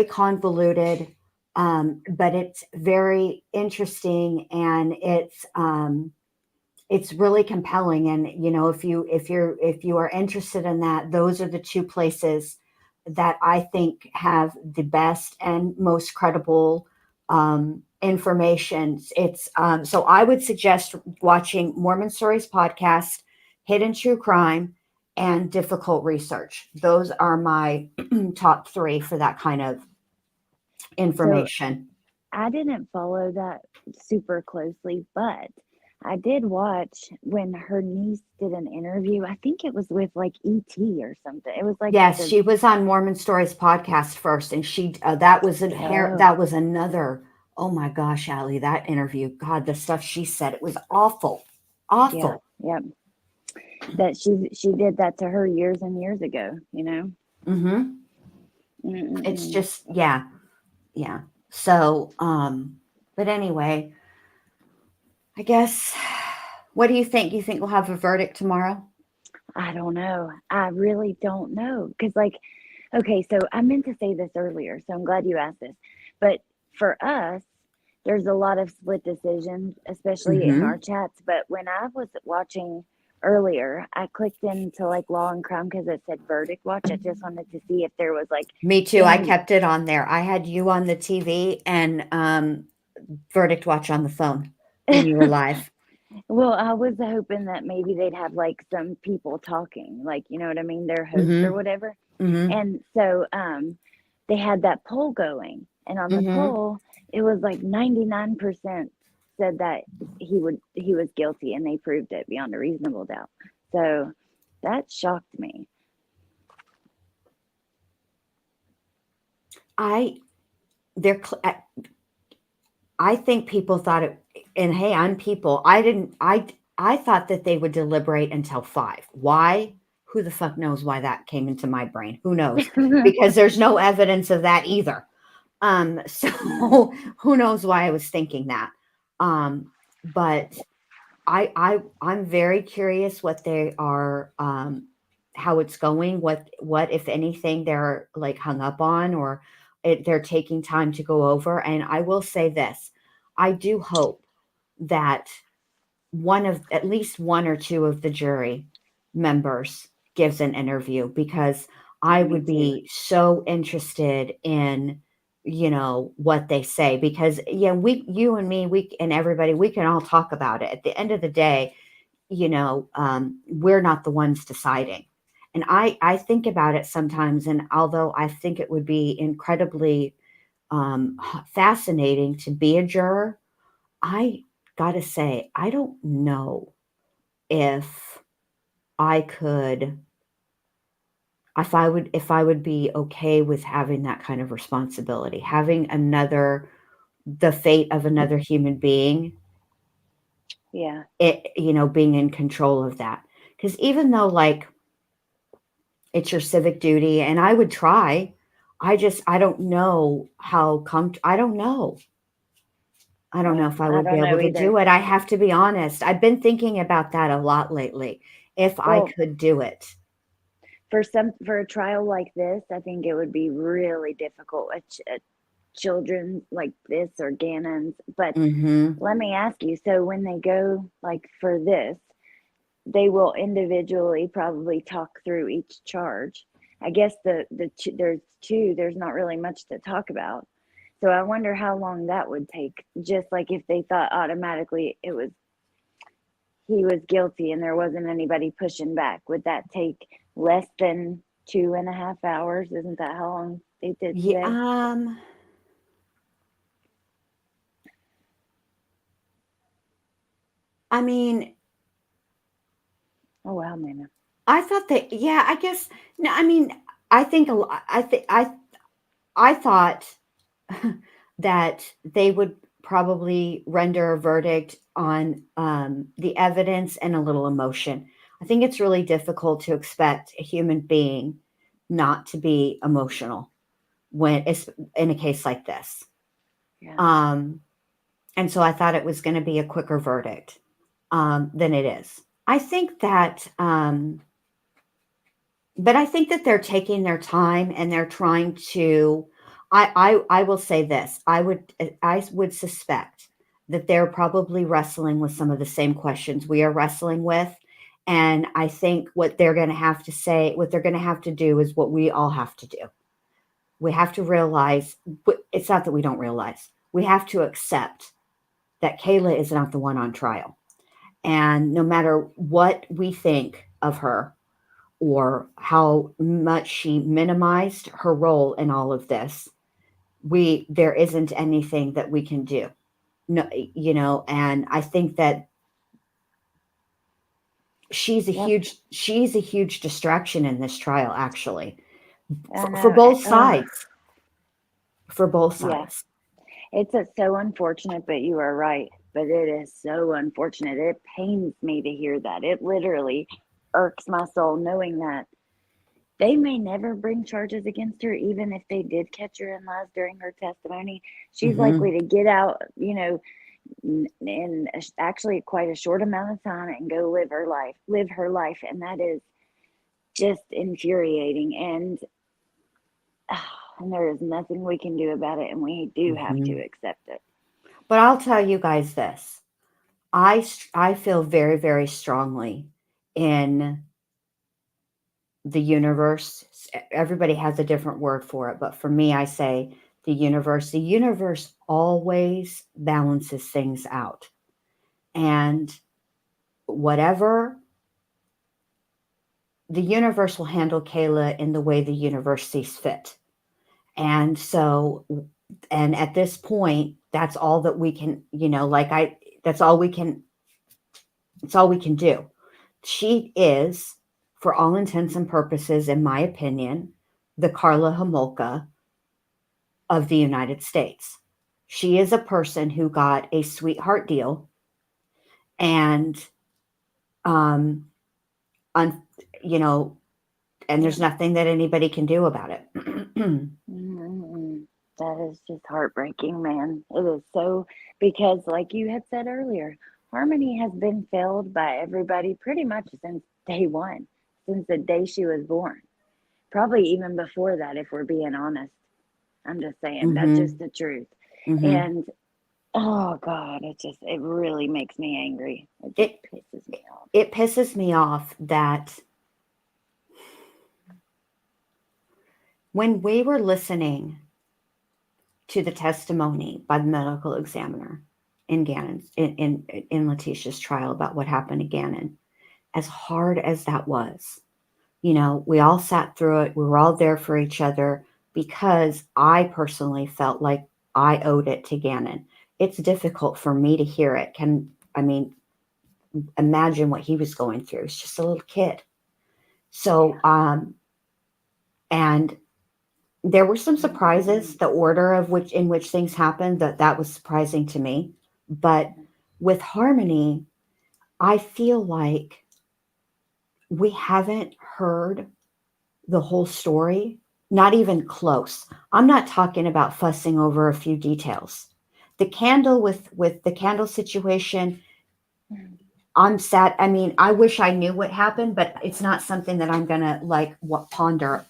convoluted, but it's very interesting, and it's really compelling. And if you are interested in that, those are the two places that I think have the best and most credible information. It's so I would suggest watching Mormon Stories podcast, Hidden True Crime, and Difficult Research. Those are my top 3 for that kind of information. I didn't follow that super closely, but I did watch when her niece did an interview. I think it was with like ET or something. It was like Yes, she was on Mormon Stories podcast first, and she that was another. Oh my gosh, Allie, that interview! God, the stuff she said, it was awful, awful. Yeah. That she did that to her years and years ago. It's just yeah. So, but anyway, I guess. What do you think? You think we'll have a verdict tomorrow? I don't know. I really don't know. Because, okay, so I meant to say this earlier, so I'm glad you asked this. But for us, there's a lot of split decisions, especially in our chats. But when I was watching earlier, I clicked into Law and Crime because it said verdict watch. I just wanted to see if there was Me too. I kept it on there. I had you on the TV and verdict watch on the phone when you were live. Well, I was hoping that maybe they'd have some people talking, you know what I mean, their host or whatever. And so they had that poll going, and on the poll it was 99% said that he was guilty, and they proved it beyond a reasonable doubt. So that shocked me. I think people thought it, and hey, I'm people. I thought that they would deliberate until 5. Why? Who the fuck knows why that came into my brain? Who knows? Because there's no evidence of that either. So who knows why I was thinking that? But I'm very curious what they are, how it's going, what if anything they're hung up on, or they're taking time to go over. And I will say this, I do hope that at least one or two of the jury members gives an interview, because I would be so interested in what they say, because you and me, and everybody, we can all talk about it. At the end of the day, we're not the ones deciding. And I think about it sometimes, and although I think it would be incredibly fascinating to be a juror, I gotta say, I don't know if I could, if I would be okay with having that kind of responsibility, having the fate of another human being. Yeah. Being in control of that. Because even though it's your civic duty, and I would try, I don't know how I don't know. I don't know if I would be able to do it. I have to be honest. I've been thinking about that a lot lately. If I could do it. For a trial like this, I think it would be really difficult. Children like this or Gannon's. But let me ask you, so when they go for this, they will individually probably talk through each charge. I guess there's 2, there's not really much to talk about. So I wonder how long that would take, just if they thought automatically he was guilty and there wasn't anybody pushing back. Would that take less than 2.5 hours? Isn't that how long they did today? Yeah, I mean, oh wow, man. I thought that, I guess, no, I mean, I think I thought that they would probably render a verdict on the evidence and a little emotion. I think it's really difficult to expect a human being not to be emotional when it's in a case like this. Yeah. And so I thought it was going to be a quicker verdict than it is. I think that, but I think that they're taking their time and they're trying to. I will say this. I would suspect that they're probably wrestling with some of the same questions we are wrestling with. And I think what they're going to have to say, what they're going to have to do is what we all have to do. We have to realize, it's not that we don't realize, we have to accept that Kayla is not the one on trial. And no matter what we think of her or how much she minimized her role in all of this, there isn't anything that we can do. No, and I think that she's a huge distraction in this trial, actually, for both sides. For both sides. It's so unfortunate, but you are right. But it is so unfortunate. It pains me to hear that. It literally irks my soul knowing that they may never bring charges against her, even if they did catch her in lies during her testimony. She's likely to get out, in actually quite a short amount of time and go live her life. And that is just infuriating. And there is nothing we can do about it, and we do have to accept it. But I'll tell you guys this. I feel very, very strongly in the universe. Everybody has a different word for it, but for me, I say the universe. The universe always balances things out. And whatever, the universe will handle Kayla in the way the universe sees fit. And so, and at this point, that's all that we can, that's all we can do. She is, for all intents and purposes, in my opinion, the Karla Homolka of the United States. She is a person who got a sweetheart deal, and, and there's nothing that anybody can do about it. That is just heartbreaking, man. It is so, because like you had said earlier, Harmony has been failed by everybody pretty much since day one, since the day she was born. Probably even before that, if we're being honest. I'm just saying, that's just the truth. And oh God, it really makes me angry. It pisses me off. It pisses me off that when we were listening to the testimony by the medical examiner in Gannon's, in Letitia's trial about what happened to Gannon, as hard as that was, we all sat through it. We were all there for each other because I personally felt like I owed it to Gannon. It's difficult for me to hear it. Imagine what he was going through. He's just a little kid. So, and there were some surprises, the order in which things happened, that was surprising to me. But with Harmony, I feel like we haven't heard the whole story, not even close. I'm not talking about fussing over a few details. The candle with the candle situation, I'm sad. I wish I knew what happened, but it's not something that I'm gonna ponder,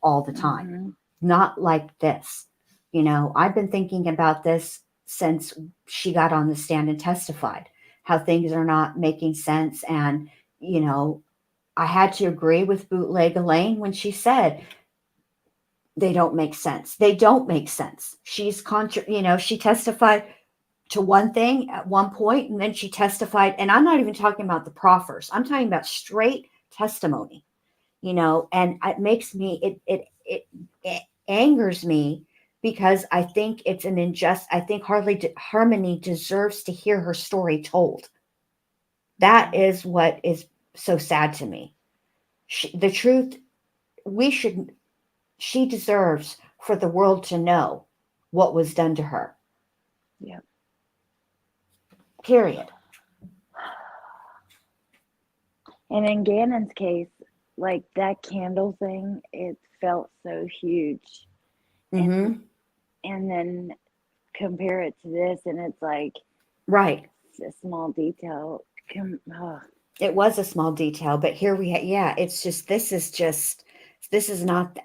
all the time. Not like this. I've been thinking about this since she got on the stand and testified, how things are not making sense. And, I had to agree with Bootleg Elaine when she said they don't make sense. They don't make sense. She's she testified to one thing at one point, and then she testified, and I'm not even talking about the proffers. I'm talking about straight testimony, and it makes me, it angers me, because I think it's an I think Harmony deserves to hear her story told. That is what is so sad to me. The truth, she deserves for the world to know what was done to her. Yeah. Period. And in Gannon's case, like that candle thing, it felt so huge. Mm-hmm. And then compare it to this, and it's like Right. it's a small detail. It was a small detail, but here we yeah, it's just this is not,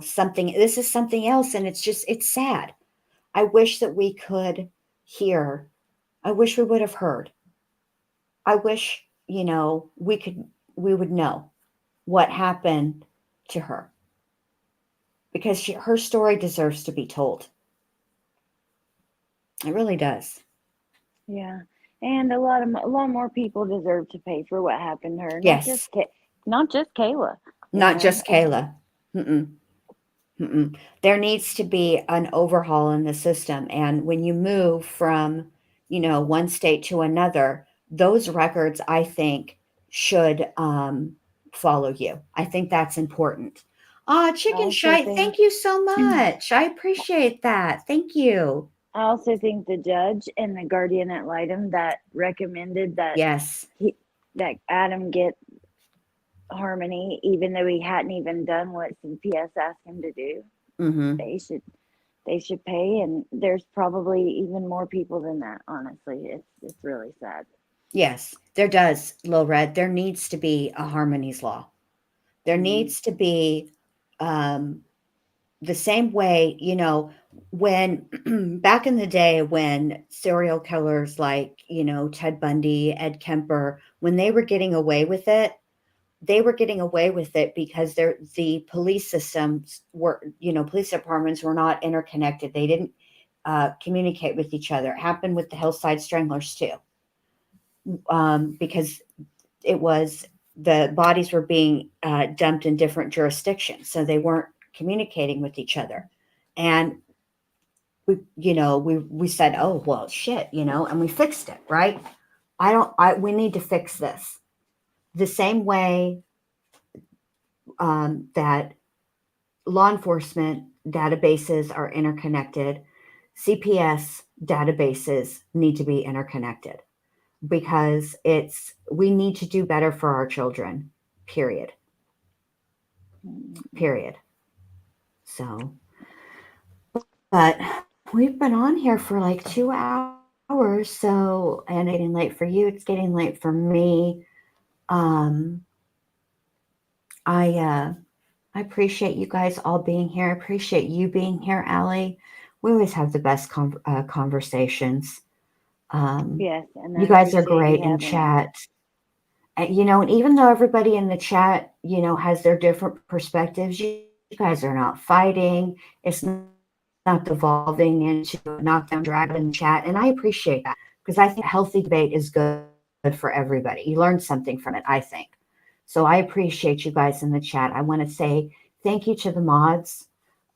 something, this is something else, and it's sad. I wish that we could hear. I wish we would have heard. I wish, we would know what happened to her, because her story deserves to be told. It really does. Yeah, and a lot more people deserve to pay for what happened to her. Yes. Not just Kayla. Not just Kayla. Mm-mm. Mm-mm. There needs to be an overhaul in the system. And when you move from, one state to another, those records, I think, should follow you. I think that's important. Chicken Shy, thank you so much. I appreciate that. Thank you. I also think the judge and the guardian ad litem that recommended that Yes. that Adam get Harmony, even though he hadn't even done what CPS asked him to do, Mm-hmm. they should pay. And there's probably even more people than that. Honestly, it's really sad. Yes, there does, Lil Red. There needs to be a Harmony's Law. There needs to be the same way, when back in the day when serial killers like, Ted Bundy, Ed Kemper, when they were getting away with it, because the police systems were, police departments were not interconnected. They didn't communicate with each other. It happened with the Hillside Stranglers too, because the bodies were being dumped in different jurisdictions, so they weren't communicating with each other. And we said, oh well, shit, and we fixed it, right? We need to fix this the same way that law enforcement databases are interconnected. CPS databases need to be interconnected, because we need to do better for our children, period. So, but we've been on here for like 2 hours, so, and it's getting late for you, it's getting late for me. I appreciate you guys all being here. I appreciate you being here, Allie. We always have the best conversations. Yes, and you guys are great in chat. And even though everybody in the chat, has their different perspectives, you guys are not fighting. It's not devolving into knockdown, drag in chat. And I appreciate that, because I think healthy debate is good for everybody. You learn something from it, I think. So I appreciate you guys in the chat. I want to say thank you to the mods.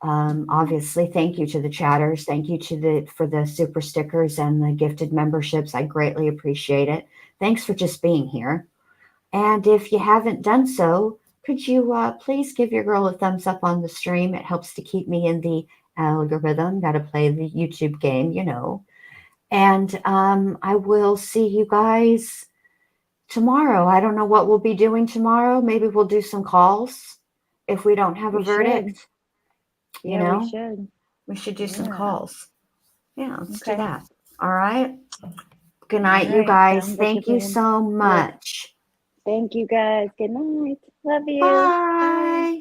Obviously, thank you to the chatters. Thank you for the super stickers and the gifted memberships. I greatly appreciate it. Thanks for just being here. And if you haven't done so, could you please give your girl a thumbs up on the stream? It helps to keep me in the algorithm. Got to play the YouTube game, And I will see you guys tomorrow. I don't know what we'll be doing tomorrow. Maybe we'll do some calls if we don't have a verdict. Yeah, we should. We should do some calls. Yeah, let's do that. All right. Good night, you guys. Thank you so much. Thank you, guys. Good night. Love you. Bye. Bye.